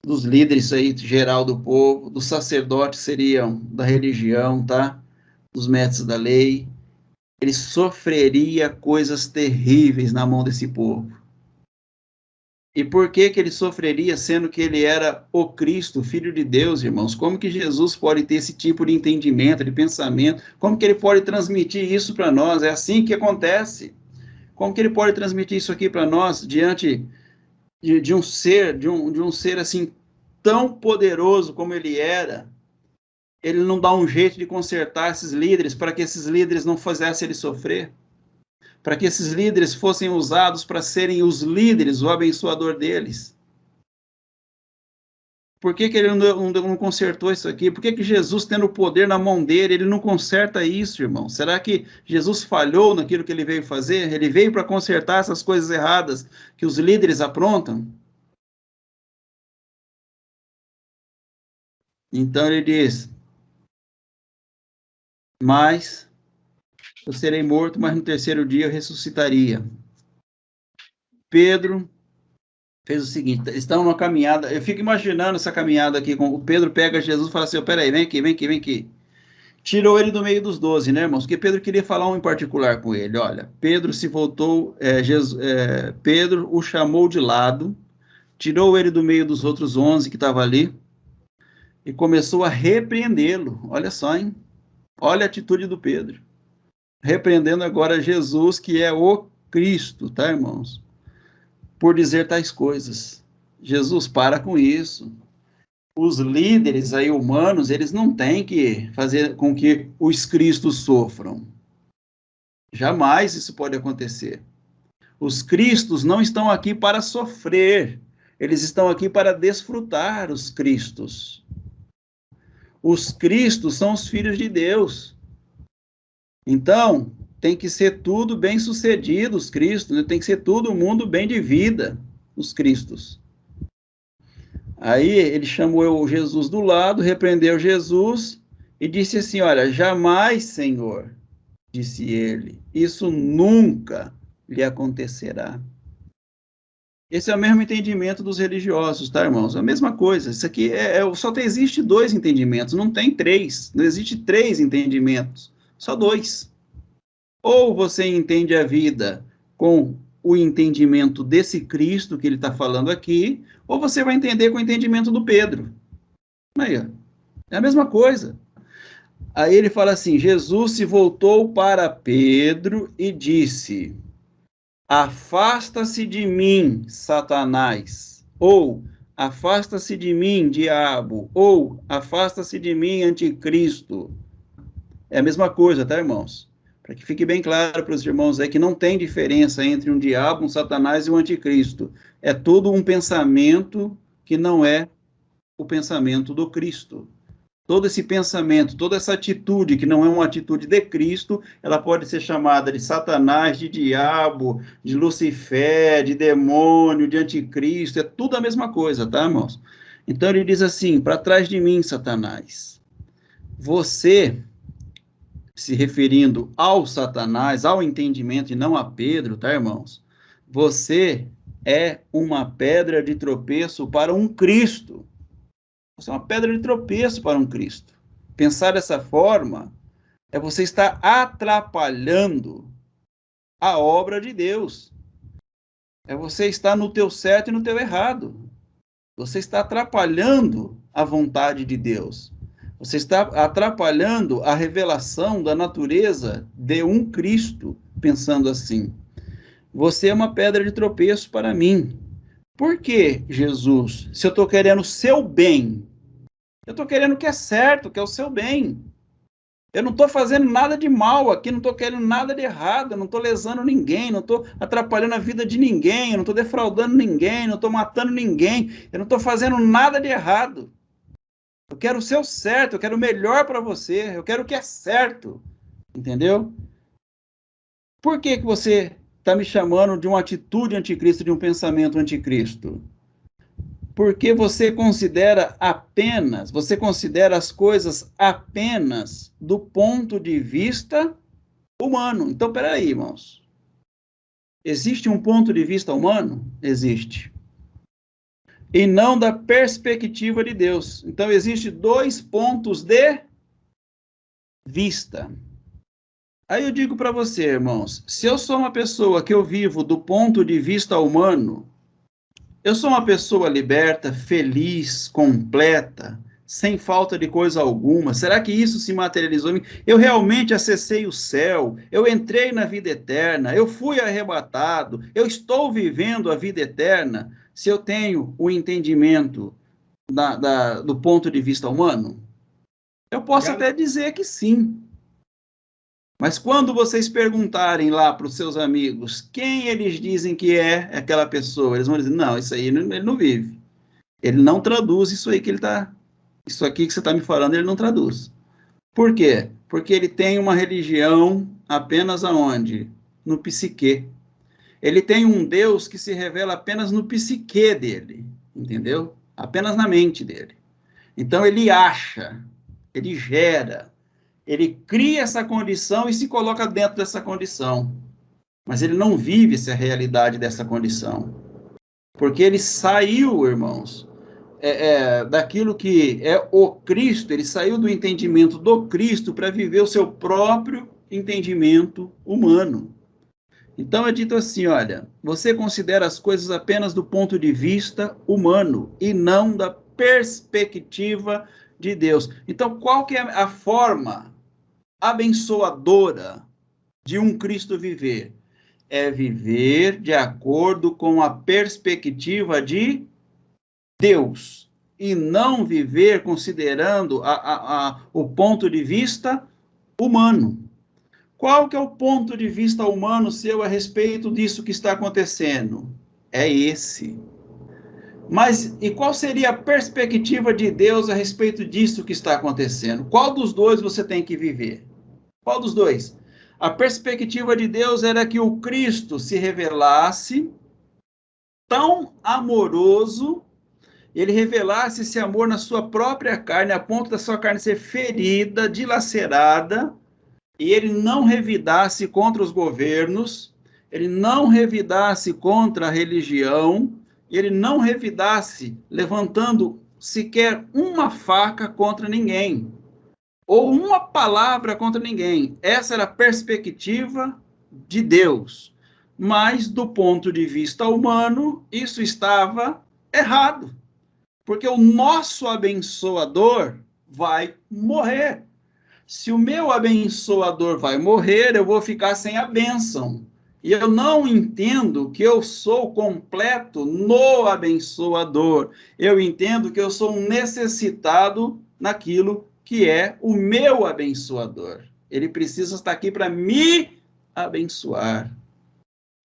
dos líderes aí, geral do povo, dos sacerdotes seriam da religião, tá? Dos mestres da lei. Ele sofreria coisas terríveis na mão desse povo. E por que ele sofreria, sendo que ele era o Cristo, Filho de Deus, irmãos? Como que Jesus pode ter esse tipo de entendimento, de pensamento? Como que ele pode transmitir isso para nós? É assim que acontece. Como que ele pode transmitir isso aqui para nós, diante de um ser, de um ser assim, tão poderoso como ele era? Ele não dá um jeito de consertar esses líderes, para que esses líderes não fizessem ele sofrer? Para que esses líderes fossem usados para serem os líderes, o abençoador deles. Por que ele não consertou isso aqui? Por que Jesus, tendo o poder na mão dele, ele não conserta isso, irmão? Será que Jesus falhou naquilo que ele veio fazer? Ele veio para consertar essas coisas erradas que os líderes aprontam? Então ele diz, mas eu serei morto, mas no terceiro dia eu ressuscitaria. Pedro fez o seguinte, estão numa caminhada, eu fico imaginando essa caminhada aqui, o Pedro pega Jesus e fala assim, peraí, vem aqui. Tirou ele do meio dos 12, né, irmãos? Porque Pedro queria falar um em particular com ele. Olha, Pedro se voltou, Pedro o chamou de lado, tirou ele do meio dos outros 11 que estavam ali, e começou a repreendê-lo. Olha só, hein? Olha a atitude do Pedro. Repreendendo agora Jesus, que é o Cristo, tá, irmãos? Por dizer tais coisas. Jesus, para com isso. Os líderes aí humanos, eles não têm que fazer com que os cristos sofram. Jamais isso pode acontecer. Os cristos não estão aqui para sofrer. Eles estão aqui para desfrutar os cristos. Os cristos são os filhos de Deus. Então, tem que ser tudo bem sucedido, os cristos, tem que ser todo mundo bem de vida, os cristos. Aí ele chamou Jesus do lado, repreendeu Jesus e disse assim, olha, jamais, Senhor, disse ele, isso nunca lhe acontecerá. Esse é o mesmo entendimento dos religiosos, tá, irmãos? A mesma coisa. Isso aqui só existe 2 entendimentos, não tem 3. Não existe 3 entendimentos, só 2. Ou você entende a vida com o entendimento desse Cristo que ele está falando aqui, ou você vai entender com o entendimento do Pedro. Aí, ó. É a mesma coisa. Aí ele fala assim, Jesus se voltou para Pedro e disse, afasta-se de mim, Satanás, ou afasta-se de mim, diabo, ou afasta-se de mim, anticristo. É a mesma coisa, tá, irmãos? Para que fique bem claro para os irmãos aí que não tem diferença entre um diabo, um Satanás e um anticristo. É todo um pensamento que não é o pensamento do Cristo. Todo esse pensamento, toda essa atitude, que não é uma atitude de Cristo, ela pode ser chamada de Satanás, de diabo, de Lucifer, de demônio, de anticristo, é tudo a mesma coisa, tá, irmãos? Então ele diz assim, para trás de mim, Satanás, você, se referindo ao Satanás, ao entendimento e não a Pedro, tá, irmãos? Você é uma pedra de tropeço para um Cristo. Você é uma pedra de tropeço para um Cristo. Pensar dessa forma é você estar atrapalhando a obra de Deus. É você estar no teu certo e no teu errado. Você está atrapalhando a vontade de Deus. Você está atrapalhando a revelação da natureza de um Cristo, pensando assim. Você é uma pedra de tropeço para mim. Por que, Jesus? Se eu estou querendo o seu bem, eu estou querendo o que é certo, que é o seu bem. Eu não estou fazendo nada de mal aqui, não estou querendo nada de errado, eu não estou lesando ninguém, não estou atrapalhando a vida de ninguém, eu não estou defraudando ninguém, não estou matando ninguém, eu não estou fazendo nada de errado. Eu quero o seu certo, eu quero o melhor para você, eu quero o que é certo. Entendeu? Por que você está me chamando de uma atitude anticristo, de um pensamento anticristo? Porque você considera as coisas apenas do ponto de vista humano. Então, peraí, irmãos. Existe um ponto de vista humano? Existe. E não da perspectiva de Deus. Então, existe dois pontos de vista. Aí eu digo para você, irmãos, se eu sou uma pessoa que eu vivo do ponto de vista humano, eu sou uma pessoa liberta, feliz, completa, sem falta de coisa alguma. Será que isso se materializou em mim? Eu realmente acessei o céu, eu entrei na vida eterna, eu fui arrebatado, eu estou vivendo a vida eterna, se eu tenho o entendimento do ponto de vista humano? Eu posso até dizer que sim. Mas quando vocês perguntarem lá para os seus amigos quem eles dizem que é aquela pessoa, eles vão dizer, não, isso aí ele não vive. Ele não traduz isso aí que ele está... Isso aqui que você está me falando, ele não traduz. Por quê? Porque ele tem uma religião apenas aonde? No psique. Ele tem um Deus que se revela apenas no psique dele, entendeu? Apenas na mente dele. Então ele acha, ele gera, ele cria essa condição e se coloca dentro dessa condição. Mas ele não vive essa realidade dessa condição. Porque ele saiu, irmãos, daquilo que é o Cristo, ele saiu do entendimento do Cristo para viver o seu próprio entendimento humano. Então é dito assim, olha, você considera as coisas apenas do ponto de vista humano e não da perspectiva de Deus. Então, qual que é a forma abençoadora de um Cristo viver? É viver de acordo com a perspectiva de Deus, e não viver considerando o ponto de vista humano. Qual que é o ponto de vista humano seu a respeito disso que está acontecendo? É esse. Mas, e qual seria a perspectiva de Deus a respeito disso que está acontecendo? Qual dos dois você tem que viver? Qual dos dois? A perspectiva de Deus era que o Cristo se revelasse tão amoroso, ele revelasse esse amor na sua própria carne, a ponto da sua carne ser ferida, dilacerada, e ele não revidasse contra os governos, ele não revidasse contra a religião, ele não revidasse levantando sequer uma faca contra ninguém, ou uma palavra contra ninguém. Essa era a perspectiva de Deus. Mas, do ponto de vista humano, isso estava errado. Porque o nosso abençoador vai morrer. Se o meu abençoador vai morrer, eu vou ficar sem a bênção. E eu não entendo que eu sou completo no abençoador. Eu entendo que eu sou um necessitado naquilo que é o meu abençoador. Ele precisa estar aqui para me abençoar.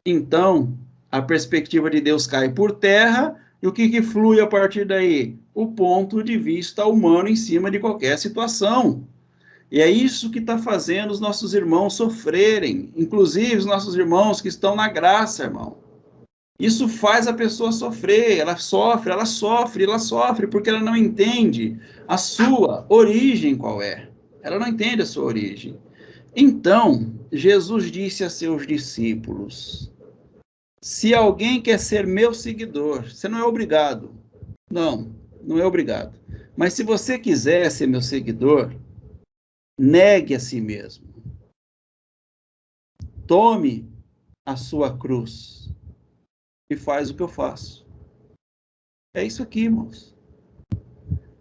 Então, a perspectiva de Deus cai por terra, e o que flui a partir daí? O ponto de vista humano em cima de qualquer situação. E é isso que está fazendo os nossos irmãos sofrerem, inclusive os nossos irmãos que estão na graça, irmão. Isso faz a pessoa sofrer, ela sofre, porque ela não entende a sua origem qual é. Ela não entende a sua origem. Então, Jesus disse a seus discípulos: se alguém quer ser meu seguidor, você não é obrigado. Não é obrigado. Mas se você quiser ser meu seguidor, negue a si mesmo. Tome a sua cruz e faz o que eu faço. É isso aqui, irmãos.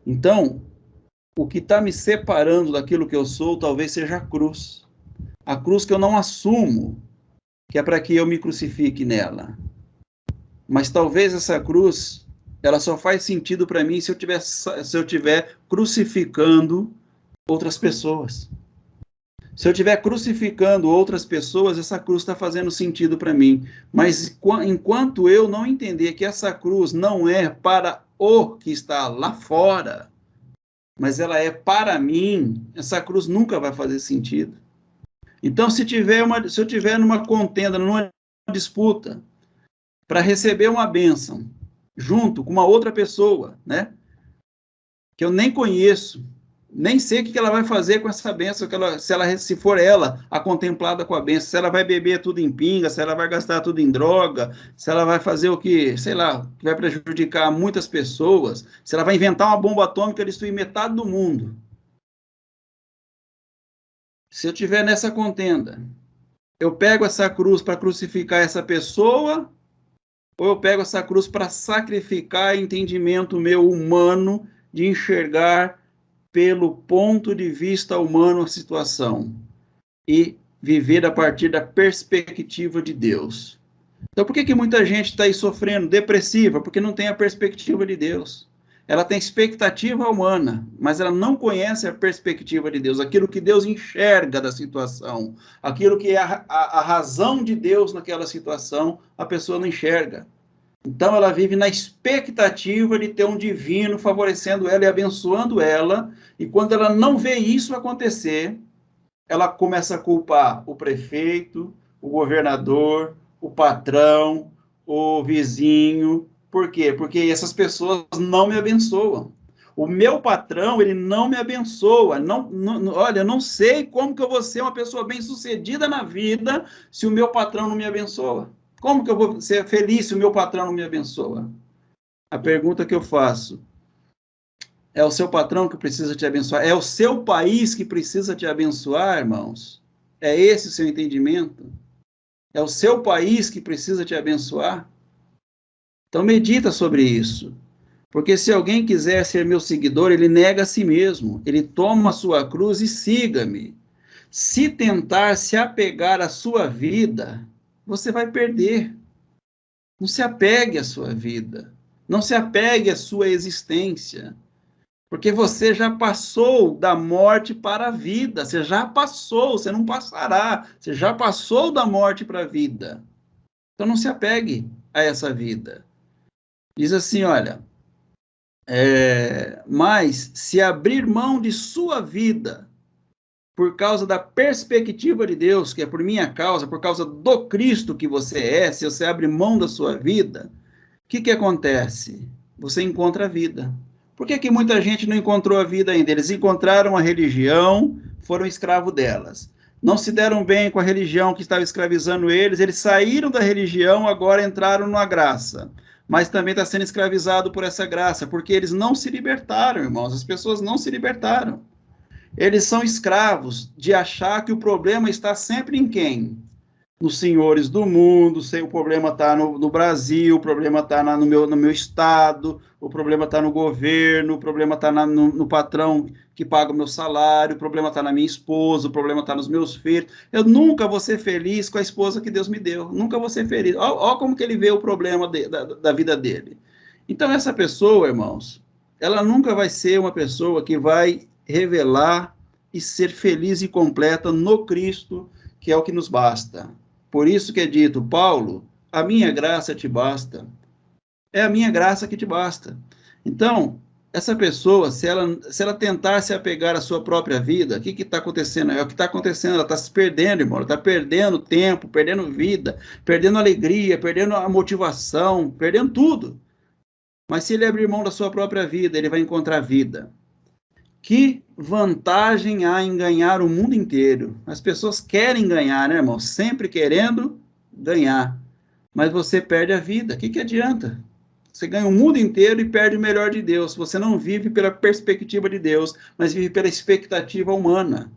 Então, o que está me separando daquilo que eu sou, talvez seja a cruz. A cruz que eu não assumo, que é para que eu me crucifique nela. Mas talvez essa cruz, ela só faz sentido para mim se eu tiver crucificando outras pessoas. Se eu estiver crucificando outras pessoas, essa cruz está fazendo sentido para mim. Mas enquanto eu não entender que essa cruz não é para o que está lá fora, mas ela é para mim, essa cruz nunca vai fazer sentido. Então, se eu tiver numa contenda, numa disputa, para receber uma bênção, junto com uma outra pessoa, né, que eu nem conheço, nem sei o que ela vai fazer com essa bênção, se for ela a contemplada com a bênção, se ela vai beber tudo em pinga, se ela vai gastar tudo em droga, se ela vai fazer o que, sei lá, que vai prejudicar muitas pessoas, se ela vai inventar uma bomba atômica e destruir metade do mundo. Se eu estiver nessa contenda, eu pego essa cruz para crucificar essa pessoa, ou eu pego essa cruz para sacrificar entendimento meu humano de enxergar pelo ponto de vista humano a situação e viver a partir da perspectiva de Deus. Então, por que muita gente está aí sofrendo, depressiva? Porque não tem a perspectiva de Deus. Ela tem expectativa humana, mas ela não conhece a perspectiva de Deus, aquilo que Deus enxerga da situação, aquilo que é a razão de Deus naquela situação, a pessoa não enxerga. Então, ela vive na expectativa de ter um divino favorecendo ela e abençoando ela, e quando ela não vê isso acontecer, ela começa a culpar o prefeito, o governador, o patrão, o vizinho. Por quê? Porque essas pessoas não me abençoam. O meu patrão, ele não me abençoa. Olha, eu não sei como que eu vou ser uma pessoa bem-sucedida na vida se o meu patrão não me abençoa. Como que eu vou ser feliz se o meu patrão não me abençoa? A pergunta que eu faço: é o seu patrão que precisa te abençoar? É o seu país que precisa te abençoar, irmãos? É esse o seu entendimento? É o seu país que precisa te abençoar? Então medita sobre isso. Porque se alguém quiser ser meu seguidor, ele nega a si mesmo. Ele toma a sua cruz e siga-me. Se tentar se apegar à sua vida, você vai perder. Não se apegue à sua vida. Não se apegue à sua existência. Porque você já passou da morte para a vida. Você já passou, você não passará. Você já passou da morte para a vida. Então não se apegue a essa vida. Diz assim, olha, mas se abrir mão de sua vida por causa da perspectiva de Deus, que é por minha causa, por causa do Cristo que você é, se você abre mão da sua vida, o que acontece? Você encontra a vida. Por que muita gente não encontrou a vida ainda? Eles encontraram a religião, foram escravos delas. Não se deram bem com a religião que estava escravizando eles saíram da religião, agora entraram na graça. Mas também está sendo escravizado por essa graça, porque eles não se libertaram, irmãos. As pessoas não se libertaram. Eles são escravos de achar que o problema está sempre em quem? nos senhores do mundo, o problema está no Brasil, o problema está no meu estado, o problema está no governo, o problema está no patrão que paga o meu salário, o problema está na minha esposa, o problema está nos meus filhos. Eu nunca vou ser feliz com a esposa que Deus me deu, nunca vou ser feliz. Olha como que ele vê o problema da vida dele. Então, essa pessoa, irmãos, ela nunca vai ser uma pessoa que vai revelar e ser feliz e completa no Cristo, que é o que nos basta. Por isso que é dito, Paulo, a minha graça te basta. É a minha graça que te basta. Então, essa pessoa, se ela tentar se apegar à sua própria vida, o que está acontecendo? É o que está acontecendo, ela está se perdendo, irmão, ela está perdendo tempo, perdendo vida, perdendo alegria, perdendo a motivação, perdendo tudo. Mas se ele abrir mão da sua própria vida, ele vai encontrar vida. Que vantagem há em ganhar o mundo inteiro? As pessoas querem ganhar, né, irmão? Sempre querendo ganhar. Mas você perde a vida. O que adianta? Você ganha o mundo inteiro e perde o melhor de Deus. Você não vive pela perspectiva de Deus, mas vive pela expectativa humana.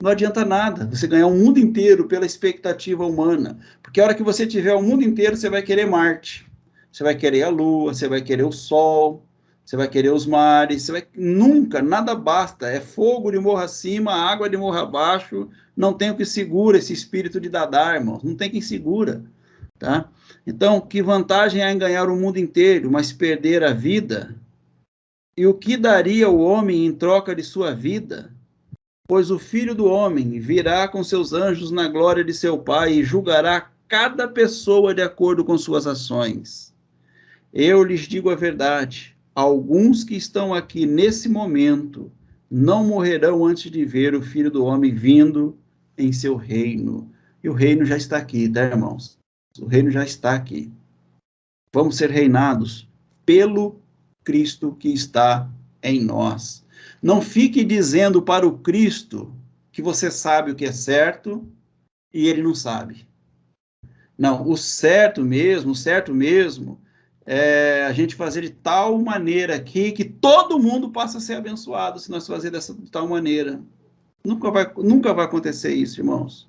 Não adianta nada você ganhar o mundo inteiro pela expectativa humana. Porque a hora que você tiver o mundo inteiro, você vai querer Marte. Você vai querer a Lua, você vai querer o Sol, você vai querer os mares, nunca, nada basta, é fogo de morro acima, água de morro abaixo, não tem o que segura esse espírito de Dadá, irmãos, não tem quem segura, tá? Então, que vantagem há em ganhar o mundo inteiro, mas perder a vida? E o que daria o homem em troca de sua vida? Pois o Filho do Homem virá com seus anjos na glória de seu Pai e julgará cada pessoa de acordo com suas ações. Eu lhes digo a verdade, alguns que estão aqui nesse momento não morrerão antes de ver o Filho do Homem vindo em seu reino. E o reino já está aqui, tá, irmãos? O reino já está aqui. Vamos ser reinados pelo Cristo que está em nós. Não fique dizendo para o Cristo que você sabe o que é certo e ele não sabe. Não, o certo mesmo a gente fazer de tal maneira aqui que todo mundo possa ser abençoado se nós fazermos de tal maneira. Nunca vai acontecer isso, irmãos.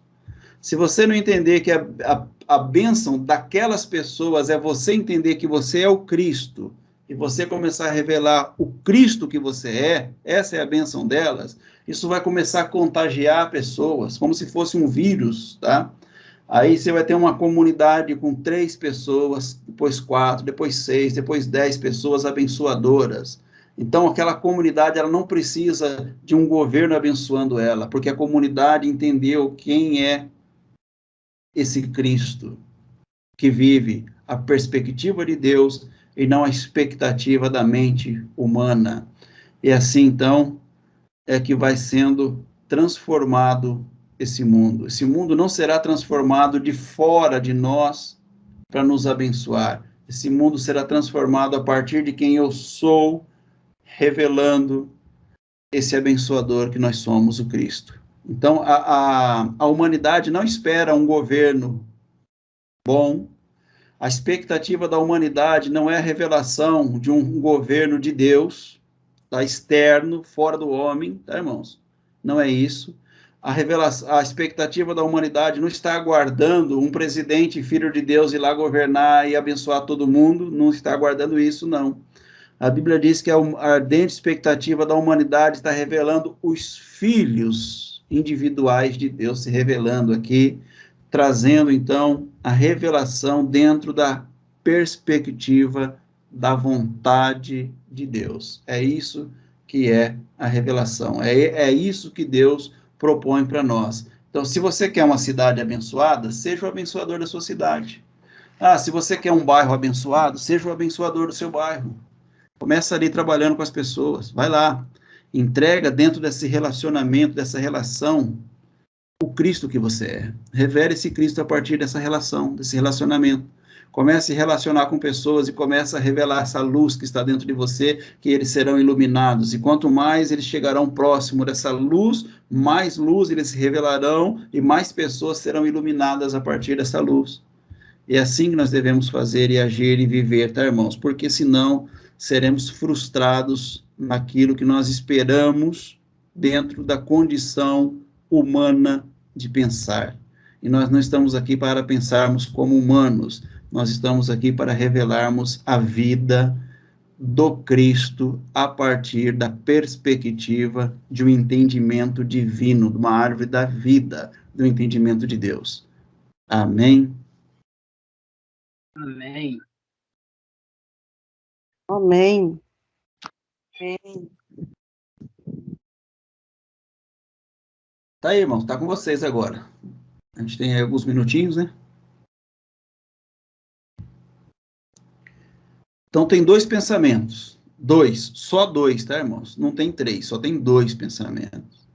Se você não entender que a bênção daquelas pessoas é você entender que você é o Cristo e você começar a revelar o Cristo que você é, essa é a bênção delas, isso vai começar a contagiar pessoas, como se fosse um vírus, tá? Aí você vai ter uma comunidade com 3 pessoas, depois 4, depois 6, depois 10 pessoas abençoadoras. Então, aquela comunidade ela não precisa de um governo abençoando ela, porque a comunidade entendeu quem é esse Cristo que vive a perspectiva de Deus e não a expectativa da mente humana. E assim, então, é que vai sendo transformado esse mundo. Esse mundo não será transformado de fora de nós para nos abençoar. Esse mundo será transformado a partir de quem eu sou, revelando esse abençoador que nós somos, o Cristo. Então, a humanidade não espera um governo bom. A expectativa da humanidade não é a revelação de um governo de Deus, tá, externo, fora do homem, tá, irmãos? Não é isso. A expectativa da humanidade não está aguardando um presidente, filho de Deus, ir lá governar e abençoar todo mundo, não está aguardando isso, não. A Bíblia diz que a ardente expectativa da humanidade está revelando os filhos individuais de Deus, se revelando aqui, trazendo, então, a revelação dentro da perspectiva da vontade de Deus. É isso que é a revelação, é isso que Deus propõe para nós. Então, se você quer uma cidade abençoada, seja o abençoador da sua cidade. Se você quer um bairro abençoado, seja o abençoador do seu bairro. Começa ali trabalhando com as pessoas, vai lá, entrega dentro desse relacionamento, dessa relação, o Cristo que você é. Revele esse Cristo a partir dessa relação, desse relacionamento. Comece a relacionar com pessoas e comece a revelar essa luz que está dentro de você, que eles serão iluminados. E quanto mais eles chegarão próximo dessa luz, mais luz eles se revelarão e mais pessoas serão iluminadas a partir dessa luz. E é assim que nós devemos fazer e agir e viver, tá, irmãos? Porque senão seremos frustrados naquilo que nós esperamos dentro da condição humana de pensar. E nós não estamos aqui para pensarmos como humanos, nós estamos aqui para revelarmos a vida do Cristo a partir da perspectiva de um entendimento divino, de uma árvore da vida, do entendimento de Deus. Amém? Amém. Amém. Tá aí, irmãos, tá com vocês agora. A gente tem aí alguns minutinhos, né? Então, tem 2 pensamentos. 2, só 2, tá, irmãos? Não tem 3, só tem 2 pensamentos.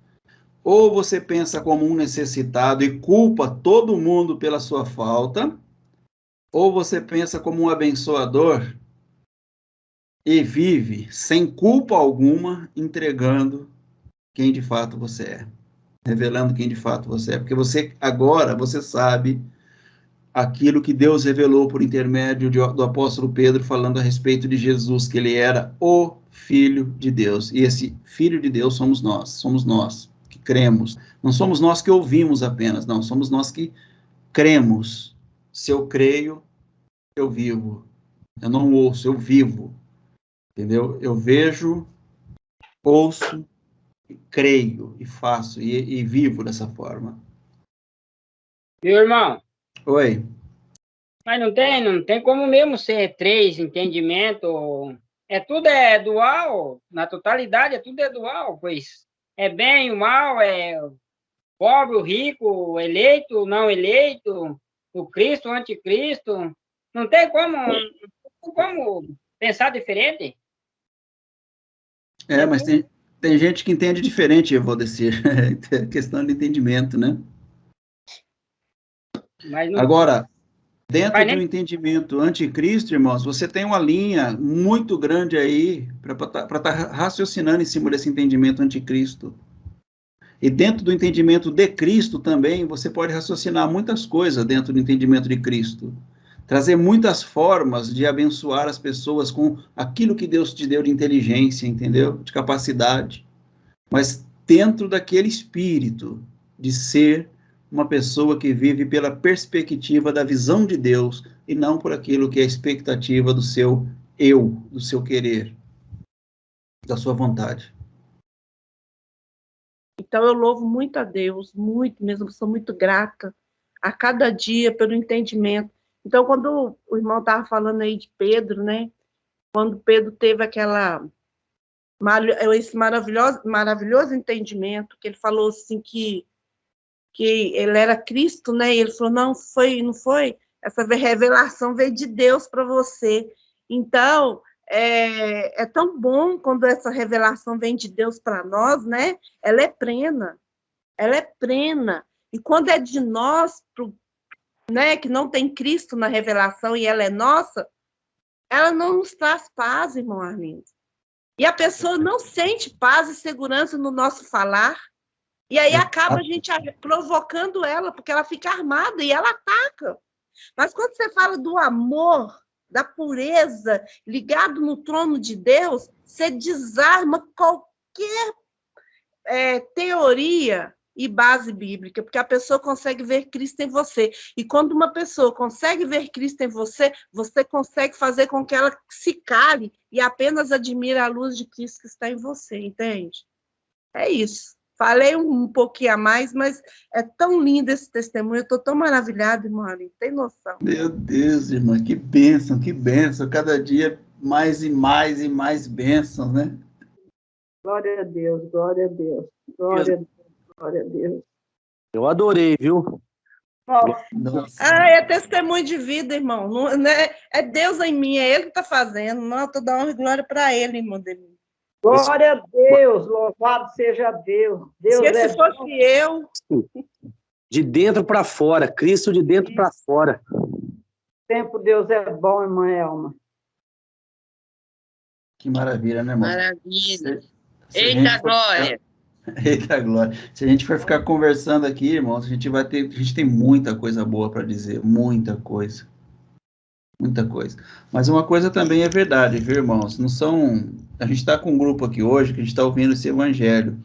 Ou você pensa como um necessitado e culpa todo mundo pela sua falta, ou você pensa como um abençoador e vive sem culpa alguma, entregando quem de fato você é, revelando quem de fato você é, porque você agora, você sabe aquilo que Deus revelou por intermédio do apóstolo Pedro, falando a respeito de Jesus, que ele era o Filho de Deus, e esse Filho de Deus somos nós que cremos, não somos nós que ouvimos apenas, não, somos nós que cremos. Se eu creio, eu vivo, eu não ouço, eu vivo, entendeu? Eu vejo, ouço, creio e faço, e vivo dessa forma. Meu irmão, Oi. mas não tem como mesmo ser 3 entendimento. Tudo é dual, na totalidade, tudo é dual, pois é bem, o mal, é pobre, o rico, o eleito, o não eleito, o Cristo, o anticristo. Não tem como pensar diferente. Mas tem gente que entende diferente, eu vou descer. É questão de entendimento, né? Mas não Agora, dentro vai de um nem... entendimento anticristo, irmãos, você tem uma linha muito grande aí para estar raciocinando em cima desse entendimento anticristo. E dentro do entendimento de Cristo também, você pode raciocinar muitas coisas dentro do entendimento de Cristo. Trazer muitas formas de abençoar as pessoas com aquilo que Deus te deu de inteligência, entendeu? De capacidade. Mas dentro daquele espírito de ser uma pessoa que vive pela perspectiva da visão de Deus e não por aquilo que é a expectativa do seu eu, do seu querer, da sua vontade. Então, eu louvo muito a Deus, muito mesmo, sou muito grata a cada dia pelo entendimento. Então, quando o irmão estava falando aí de Pedro, né? Quando Pedro teve esse maravilhoso entendimento, que ele falou assim que ele era Cristo, né? E ele falou, não foi, essa revelação veio de Deus para você. Então, é tão bom quando essa revelação vem de Deus para nós, né? Ela é plena. E quando é de nós, né, que não tem Cristo na revelação e ela é nossa, ela não nos traz paz, irmão Arlindo. E a pessoa não sente paz e segurança no nosso falar, e aí acaba a gente provocando ela, porque ela fica armada e ela ataca. Mas quando você fala do amor, da pureza, ligado no trono de Deus, você desarma qualquer teoria e base bíblica, porque a pessoa consegue ver Cristo em você. E quando uma pessoa consegue ver Cristo em você, você consegue fazer com que ela se cale e apenas admire a luz de Cristo que está em você, entende? É isso. Falei um pouquinho a mais, mas é tão lindo esse testemunho, eu estou tão maravilhada, irmão, não tem noção. Meu Deus, irmã, que bênção, cada dia mais e mais e mais bênçãos, né? Glória a Deus, glória a Deus, glória a Deus, glória a Deus. Eu adorei, viu? Nossa. É testemunho de vida, irmão. Não, né? É Deus em mim, é Ele que está fazendo. Não, estou dando honra e glória para Ele, irmão de mim. Glória a Deus, louvado seja Deus. Deus se fosse eu... De dentro para fora, Cristo de dentro para fora. Tempo Deus é bom, irmã Elma. Que maravilha, né, irmão? Maravilha. Eita, glória! Eita, glória. Se a gente for ficar conversando aqui, irmãos, a gente tem muita coisa boa para dizer, muita coisa. Muita coisa. Mas uma coisa também é verdade, viu, irmãos? A gente está com um grupo aqui hoje que a gente está ouvindo esse evangelho.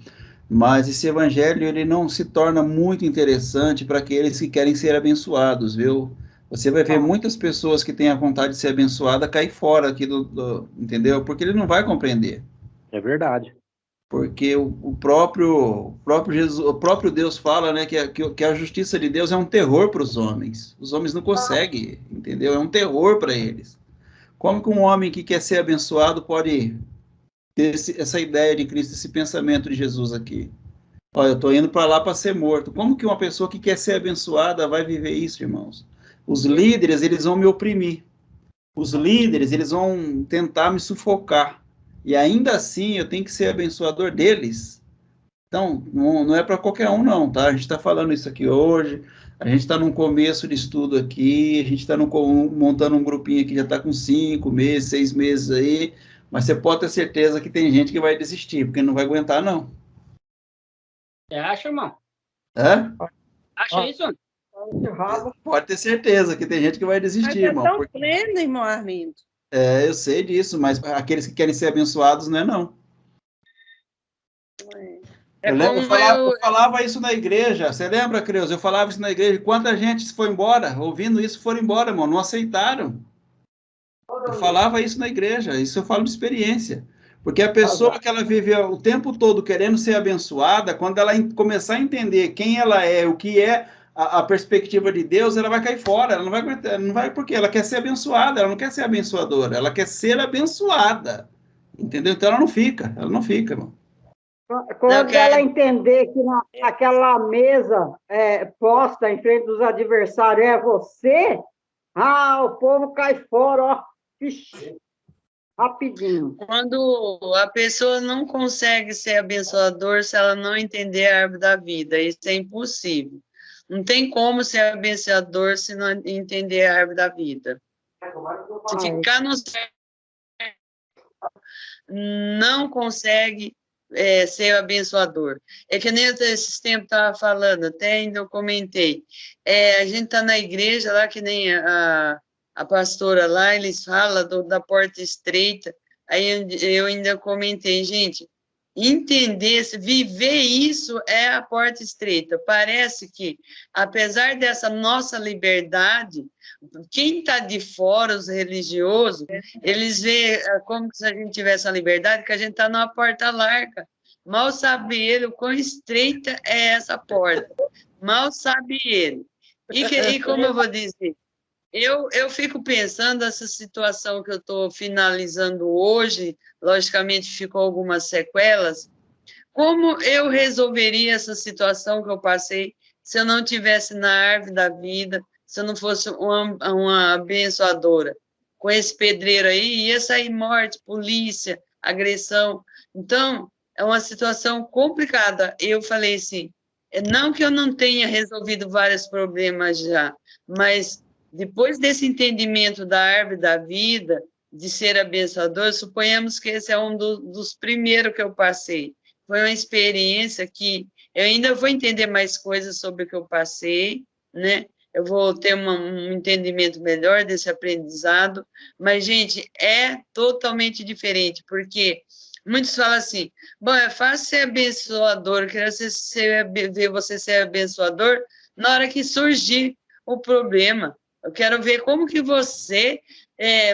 Mas esse evangelho, ele não se torna muito interessante para aqueles que querem ser abençoados, viu? Você vai ver muitas pessoas que têm a vontade de ser abençoada cair fora aqui entendeu? Porque ele não vai compreender. É verdade. Porque o próprio Jesus, o próprio Deus fala, né, que a justiça de Deus é um terror para os homens. Os homens não conseguem, entendeu? É um terror para eles. Como que um homem que quer ser abençoado pode ter essa ideia de Cristo, esse pensamento de Jesus aqui? Olha, eu estou indo para lá para ser morto. Como que uma pessoa que quer ser abençoada vai viver isso, irmãos? Os líderes, eles vão me oprimir. Os líderes, eles vão tentar me sufocar. E ainda assim, eu tenho que ser abençoador deles. Então, não é para qualquer um, não, tá? A gente está falando isso aqui hoje, a gente está num começo de estudo aqui, a gente está montando um grupinho aqui, já está com 5 meses, 6 meses aí, mas você pode ter certeza que tem gente que vai desistir, porque não vai aguentar, não. Você acha, irmão? Hã? Acha isso? Pode ter certeza que tem gente que vai desistir, Mas é irmão. tão pleno, irmão Armindo. Eu sei disso, mas aqueles que querem ser abençoados, não é não. Eu falava isso na igreja. Você lembra, Creus? Eu falava isso na igreja. Quanta gente foi embora, ouvindo isso, foram embora, irmão. Não aceitaram. Eu falava isso na igreja. Isso eu falo de experiência. Porque a pessoa que ela vive o tempo todo querendo ser abençoada, quando ela começar a entender quem ela é, o que é a perspectiva de Deus, ela vai cair fora. Ela não vai aguentar, não vai porque ela quer ser abençoada, ela não quer ser abençoadora, ela quer ser abençoada. Entendeu? Então ela não fica, irmão. Quando ela entender que naquela mesa posta em frente dos adversários é você, o povo cai fora, ó. Ixi, rapidinho. Quando a pessoa não consegue ser abençoador se ela não entender a árvore da vida, isso é impossível. Não tem como ser abençoador se não entender a árvore da vida. Se ficar no céu, não consegue ser abençoador. É que nem esses tempos estava falando, até ainda eu comentei. A gente está na igreja lá, que nem a pastora lá, eles falam da porta estreita. Aí eu ainda comentei, gente, entender, viver isso é a porta estreita. Parece que, apesar dessa nossa liberdade, quem está de fora, os religiosos, eles veem como se a gente tivesse a liberdade, que a gente está numa porta larga. Mal sabe ele o quão estreita é essa porta. Mal sabe ele. E como eu vou dizer, eu fico pensando essa situação que eu estou finalizando hoje, logicamente ficou algumas sequelas, como eu resolveria essa situação que eu passei se eu não tivesse na árvore da vida, se eu não fosse uma abençoadora? Com esse pedreiro aí, ia sair morte, polícia, agressão. Então, é uma situação complicada. Eu falei assim, não que eu não tenha resolvido vários problemas já, mas depois desse entendimento da árvore da vida, de ser abençoador, suponhamos que esse é um dos primeiros que eu passei. Foi uma experiência que eu ainda vou entender mais coisas sobre o que eu passei, né? Eu vou ter um entendimento melhor desse aprendizado, mas, gente, é totalmente diferente, porque muitos falam assim, bom, é fácil ser abençoador, eu quero ver você ser abençoador na hora que surgir o problema. Eu quero ver como que você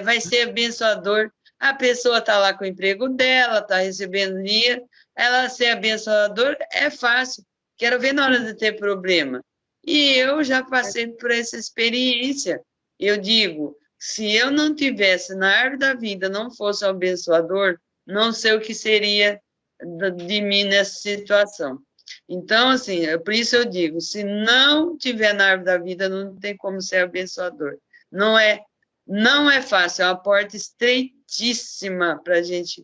vai ser abençoador. A pessoa está lá com o emprego dela, está recebendo dinheiro, ela ser abençoador é fácil. Quero ver na hora de ter problema. E eu já passei por essa experiência. Eu digo, se eu não tivesse na árvore da vida, não fosse um abençoador, não sei o que seria de mim nessa situação. Então, assim, por isso eu digo, se não tiver na árvore da vida, não tem como ser abençoador. Não é fácil, é uma porta estreitíssima para a gente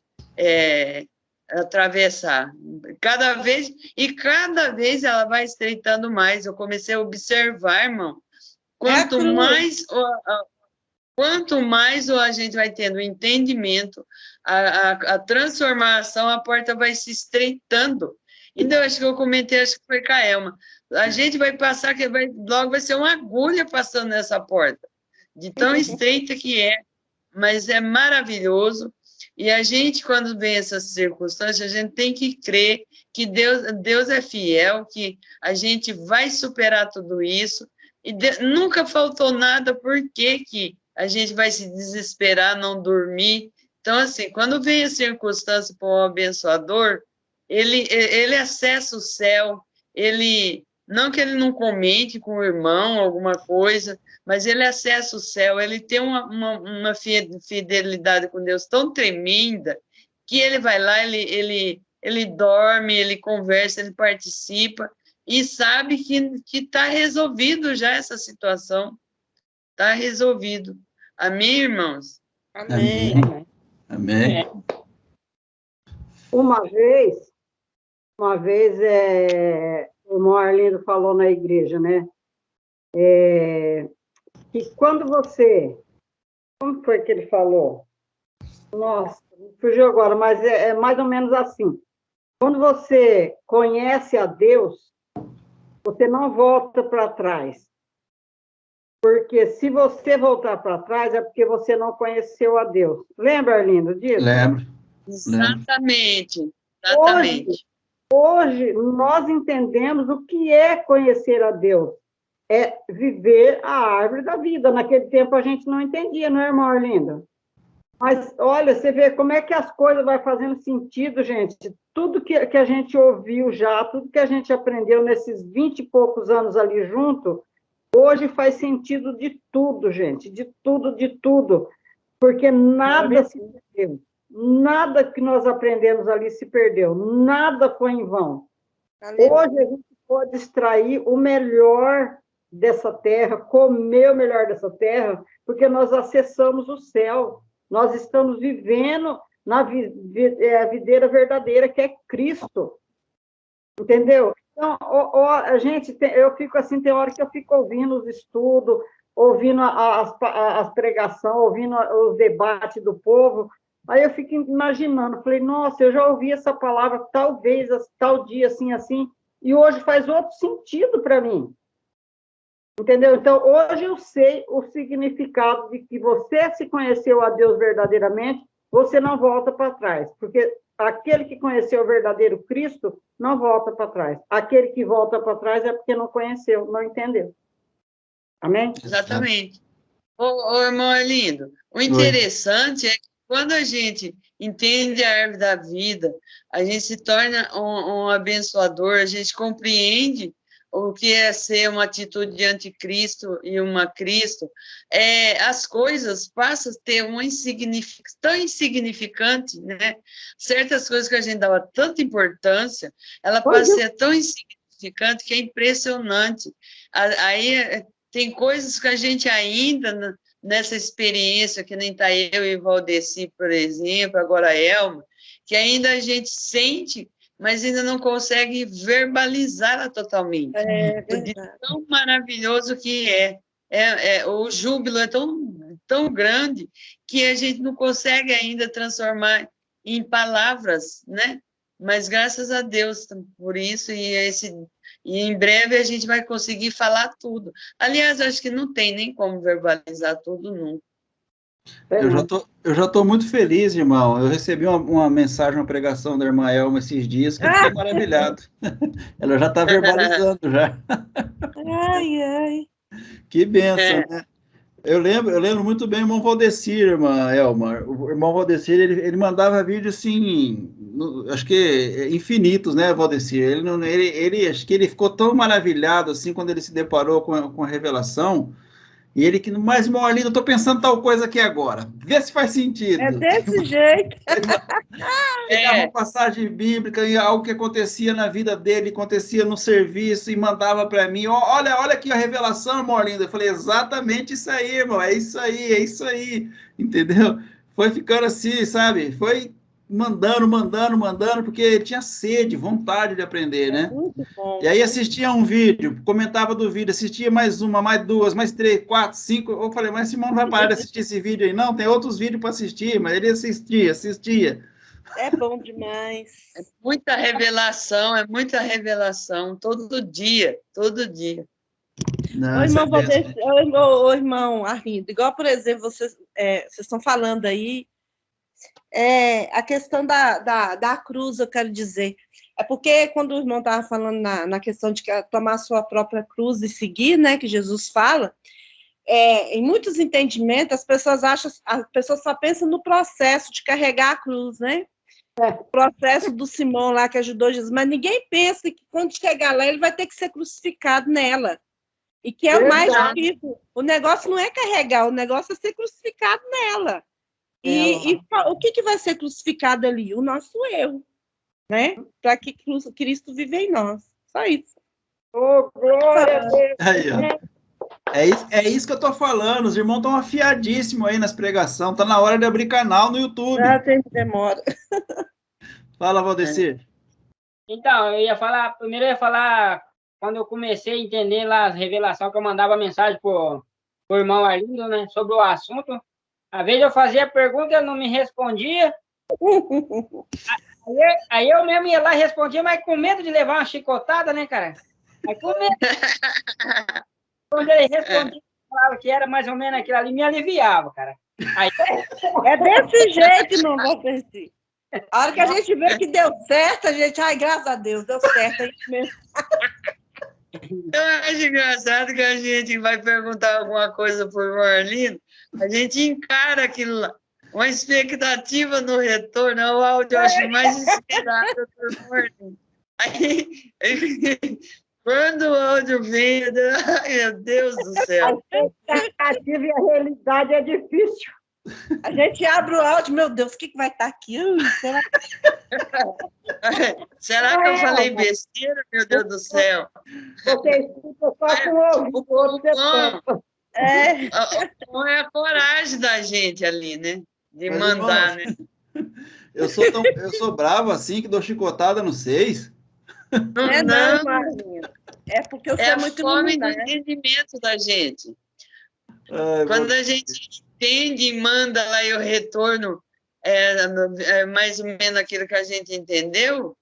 atravessar. Cada vez ela vai estreitando mais. Eu comecei a observar, irmão, quanto mais a gente vai tendo entendimento, a transformação, a porta vai se estreitando. Então, eu acho que eu comentei, acho que foi com a Elma. A gente vai passar, logo vai ser uma agulha passando nessa porta, de tão estreita que é, mas é maravilhoso. E a gente, quando vê essas circunstâncias, a gente tem que crer que Deus é fiel, que a gente vai superar tudo isso, e nunca faltou nada, por que a gente vai se desesperar, não dormir? Então, assim, quando vem a circunstância para um abençoador, ele acessa o céu, não que ele não comente com o irmão alguma coisa, mas ele acessa o céu, ele tem uma fidelidade com Deus tão tremenda, que ele vai lá, ele dorme, ele conversa, ele participa, e sabe que está resolvido já essa situação. Está resolvido. Amém, irmãos? Amém. Amém. Uma vez, o irmão Arlindo falou na igreja, né? Que quando você... Como foi que ele falou? Nossa, fugiu agora, mas é mais ou menos assim. Quando você conhece a Deus, você não volta para trás. Porque se você voltar para trás, é porque você não conheceu a Deus. Lembra, Arlindo, disso? Lembro. Exatamente. Hoje, nós entendemos o que é conhecer a Deus. É viver a árvore da vida. Naquele tempo a gente não entendia, não é, irmão Arlindo? Mas, olha, você vê como é que as coisas vão fazendo sentido, gente. Tudo que a gente ouviu já, tudo que a gente aprendeu nesses 20 e poucos anos ali junto, hoje faz sentido de tudo, gente. De tudo. Porque nada se perdeu. Nada que nós aprendemos ali se perdeu. Nada foi em vão. Hoje a gente pode extrair o melhor dessa terra, comer o melhor dessa terra, porque nós acessamos o céu. Nós estamos vivendo na videira verdadeira, que é Cristo. Entendeu? Então, gente, eu fico assim, tem hora que eu fico ouvindo os estudos, ouvindo as pregações, ouvindo os debates do povo, aí eu fico imaginando, falei, nossa, eu já ouvi essa palavra talvez, tal dia, assim, e hoje faz outro sentido para mim. Entendeu? Então, hoje eu sei o significado de que você se conheceu a Deus verdadeiramente, você não volta para trás, porque aquele que conheceu o verdadeiro Cristo não volta para trás. Aquele que volta para trás é porque não conheceu, não entendeu. Amém? Exatamente. Ô, irmão Arlindo, o interessante é que quando a gente entende a árvore da vida, a gente se torna um abençoador, a gente compreende o que é ser uma atitude de anticristo e uma Cristo, as coisas passam a ter tão insignificante, né? Certas coisas que a gente dava tanta importância, ela passa a ser tão insignificante que é impressionante. Aí tem coisas que a gente ainda, nessa experiência, que nem está eu e Valdeci, por exemplo, agora a Elma, que ainda a gente sente, mas ainda não consegue verbalizá-la totalmente. De tão maravilhoso que o júbilo é tão grande que a gente não consegue ainda transformar em palavras, né? Mas graças a Deus por isso, e em breve a gente vai conseguir falar tudo. Aliás, acho que não tem nem como verbalizar tudo nunca. Eu já estou muito feliz, irmão. Eu recebi uma mensagem, uma pregação da irmã Elma esses dias, que eu fiquei maravilhado. Ela já está verbalizando, já. Ai. Que bênção, né? Eu lembro muito bem o irmão Valdecir, irmã Elma. O irmão Valdecir, ele mandava vídeos, assim, acho que infinitos, né, Valdecir? Acho que ele ficou tão maravilhado, assim, quando ele se deparou com a revelação. E ele que, mais irmão Arlindo, eu estou pensando tal coisa aqui agora. Vê se faz sentido. É desse jeito. Pegava uma passagem bíblica e algo que acontecia na vida dele, acontecia no serviço, e mandava para mim, olha aqui a revelação, irmão Arlindo. Eu falei, exatamente isso aí, irmão, é isso aí, entendeu? Foi ficando assim, sabe? Foi mandando, porque ele tinha sede, vontade de aprender, né? Muito bom. E aí assistia um vídeo, comentava do vídeo, assistia mais uma, mais duas, mais 3, 4, 5. Eu falei, mas esse irmão não vai parar de assistir esse vídeo aí, não? Tem outros vídeos para assistir, mas ele assistia. É bom demais. É muita revelação, todo dia. Não, Ô, irmão Arlindo, igual, por exemplo, vocês estão falando aí, a questão da cruz, eu quero dizer, É porque quando o irmão estava falando na questão de tomar a sua própria cruz e seguir, né, que Jesus fala, em muitos entendimentos, as pessoas só pensam no processo de carregar a cruz, né? O processo do Simão lá que ajudou Jesus, mas ninguém pensa que quando chegar lá ele vai ter que ser crucificado nela. E que é o mais difícil. O negócio não é carregar, o negócio é ser crucificado nela. E o que vai ser crucificado ali? O nosso eu, né? Para que Cristo vive em nós. Só isso. Oh, glória a Deus! Aí, ó. É isso que eu tô falando. Os irmãos estão afiadíssimos aí nas pregações. Tá na hora de abrir canal no YouTube. Já tem demora. Fala, Valdecir. Então, primeiro eu ia falar, quando eu comecei a entender lá as revelações, que eu mandava mensagem pro irmão Arlindo, né, sobre o assunto. Às vezes eu fazia pergunta e ele não me respondia. Aí eu mesmo ia lá e respondia, mas com medo de levar uma chicotada, né, cara? Aí com medo. Quando ele respondia, falava que era mais ou menos aquilo ali, me aliviava, cara. Aí... É desse jeito, irmão Valdecir. A hora que a gente vê que deu certo, a gente, ai, graças a Deus, deu certo, é isso mesmo. Eu acho engraçado que a gente vai perguntar alguma coisa por Marlino, a gente encara aquilo lá, uma expectativa no retorno, é o áudio, eu acho mais esperado por Marlino. Aí, quando o áudio vem, ai, meu Deus do céu. A expectativa e a realidade é difícil. A gente abre o áudio, meu Deus, o que vai estar aqui? Será que eu falei besteira, meu Deus do céu? Você escuta só com o ouvido. Não é a coragem da gente ali, né? De Mas, mandar, irmãos, né? Eu sou bravo assim, que dou chicotada no 6. Não, Marlinho. É porque eu sou muito fome do entendimento da gente. Quando a gente entende e manda lá e o retorno é mais ou menos aquilo que a gente entendeu,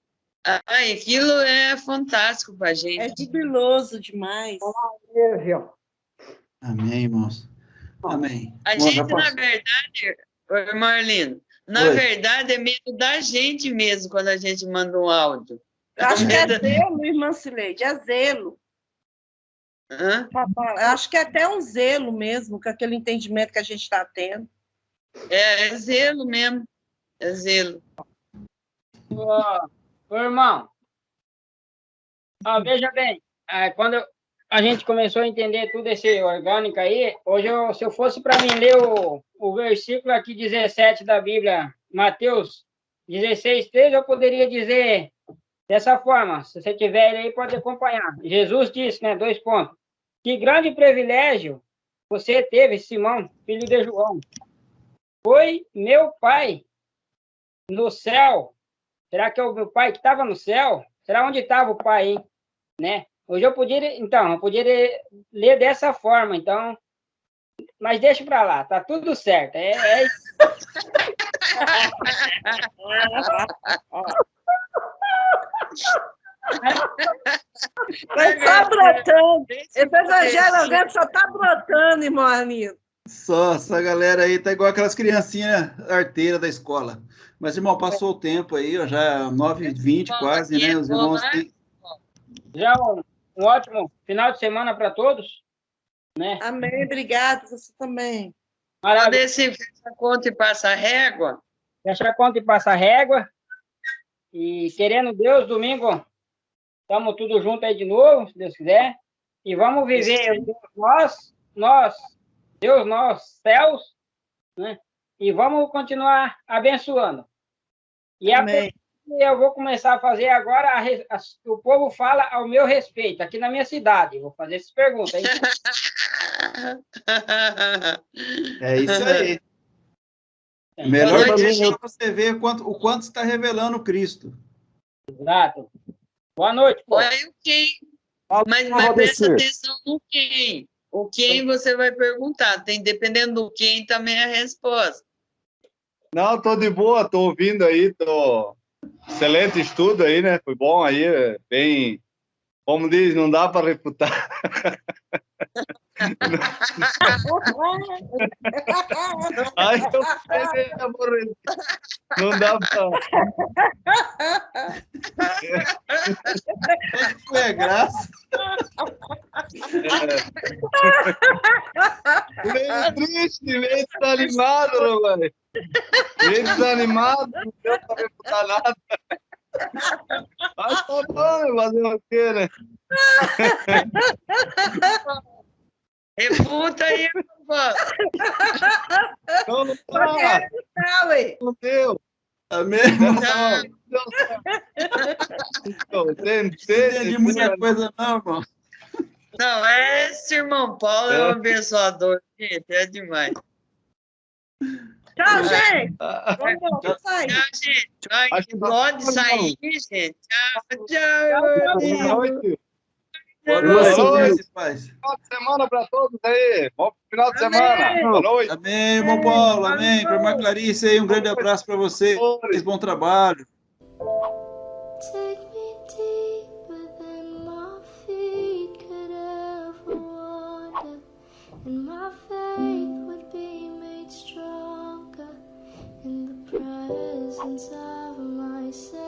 aquilo é fantástico para a gente. É jubiloso demais. Amém, irmãos. Amém. A gente, na verdade, Marlino, na verdade é medo da gente mesmo quando a gente manda um áudio. Eu acho que é zelo, irmã Cileide, é zelo. Eu acho que é até um zelo mesmo, com aquele entendimento que a gente está tendo. É zelo mesmo, é zelo. Ô, irmão, veja bem, quando a gente começou a entender tudo esse orgânico aí, hoje, se eu fosse para mim ler o versículo aqui 17 da Bíblia, Mateus 16:3, eu poderia dizer dessa forma, se você tiver ele aí, pode acompanhar. Jesus disse, né, 2 pontos. Que grande privilégio você teve, Simão, filho de João. Foi meu pai no céu. Será que é o meu pai que estava no céu? Será onde estava o pai, hein? Né? Hoje eu poderia ler dessa forma, então, mas deixa para lá, tá tudo certo. Mas tá brotando. Esse evangelho só tá brotando, irmão Arlindo. Só, essa galera aí tá igual aquelas criancinhas arteiras da escola. Mas, irmão, passou o tempo aí, ó, já 9h20 quase, né? Os irmãos têm... Já um ótimo final de semana para todos, né? Amém, obrigado, você também. Maravilha. Fecha a conta e passa a régua. Fecha a conta e passa a régua. E, querendo Deus, domingo, estamos tudo junto aí de novo, se Deus quiser. E vamos viver Deus, nós, céus, né? E vamos continuar abençoando. E Amém. Eu vou começar a fazer agora, o povo fala ao meu respeito, aqui na minha cidade. Vou fazer essas perguntas, hein? É isso aí. Melhor para você ver o quanto está revelando Cristo. Exato. Boa noite, pô. Olha o quem. Mas presta atenção no quem. O quem você vai perguntar. Dependendo do quem também é a resposta. Não, tô de boa, tô ouvindo aí, excelente estudo aí, né? Foi bom aí, bem, como diz, não dá para refutar. Ai, eu peguei, aborrecido. Não dá pra... Foi a graça. Meio triste, meio desanimado, velho. Meio desanimado, não deu pra refutar nada. Mas tá bom, fazer o quê, né? Refuta aí, mano. Não, não Só tá, quero escutar, ué. não deu. Amém? Não Não. deu certo. Entendi muita coisa, não, irmão. Não, esse irmão Paulo é um abençoador, gente, é demais. Tchau, gente. Ah, Vamos sair. Tchau, gente. Ai, Acho que que dó tá de bom, sair, gente. Tchau, boa tchau. noite. Boa Boa noite, noite. graça e paz. Final de semana para todos aí. Bom final de Amém. semana. Boa noite. Amém, irmão Paulo. Amém. Para a irmã Clarice aí, um grande abraço para vocês. Bom trabalho. Take me deeper than my feet could ever wander, and my faith would be made stronger in the presence of my Savior.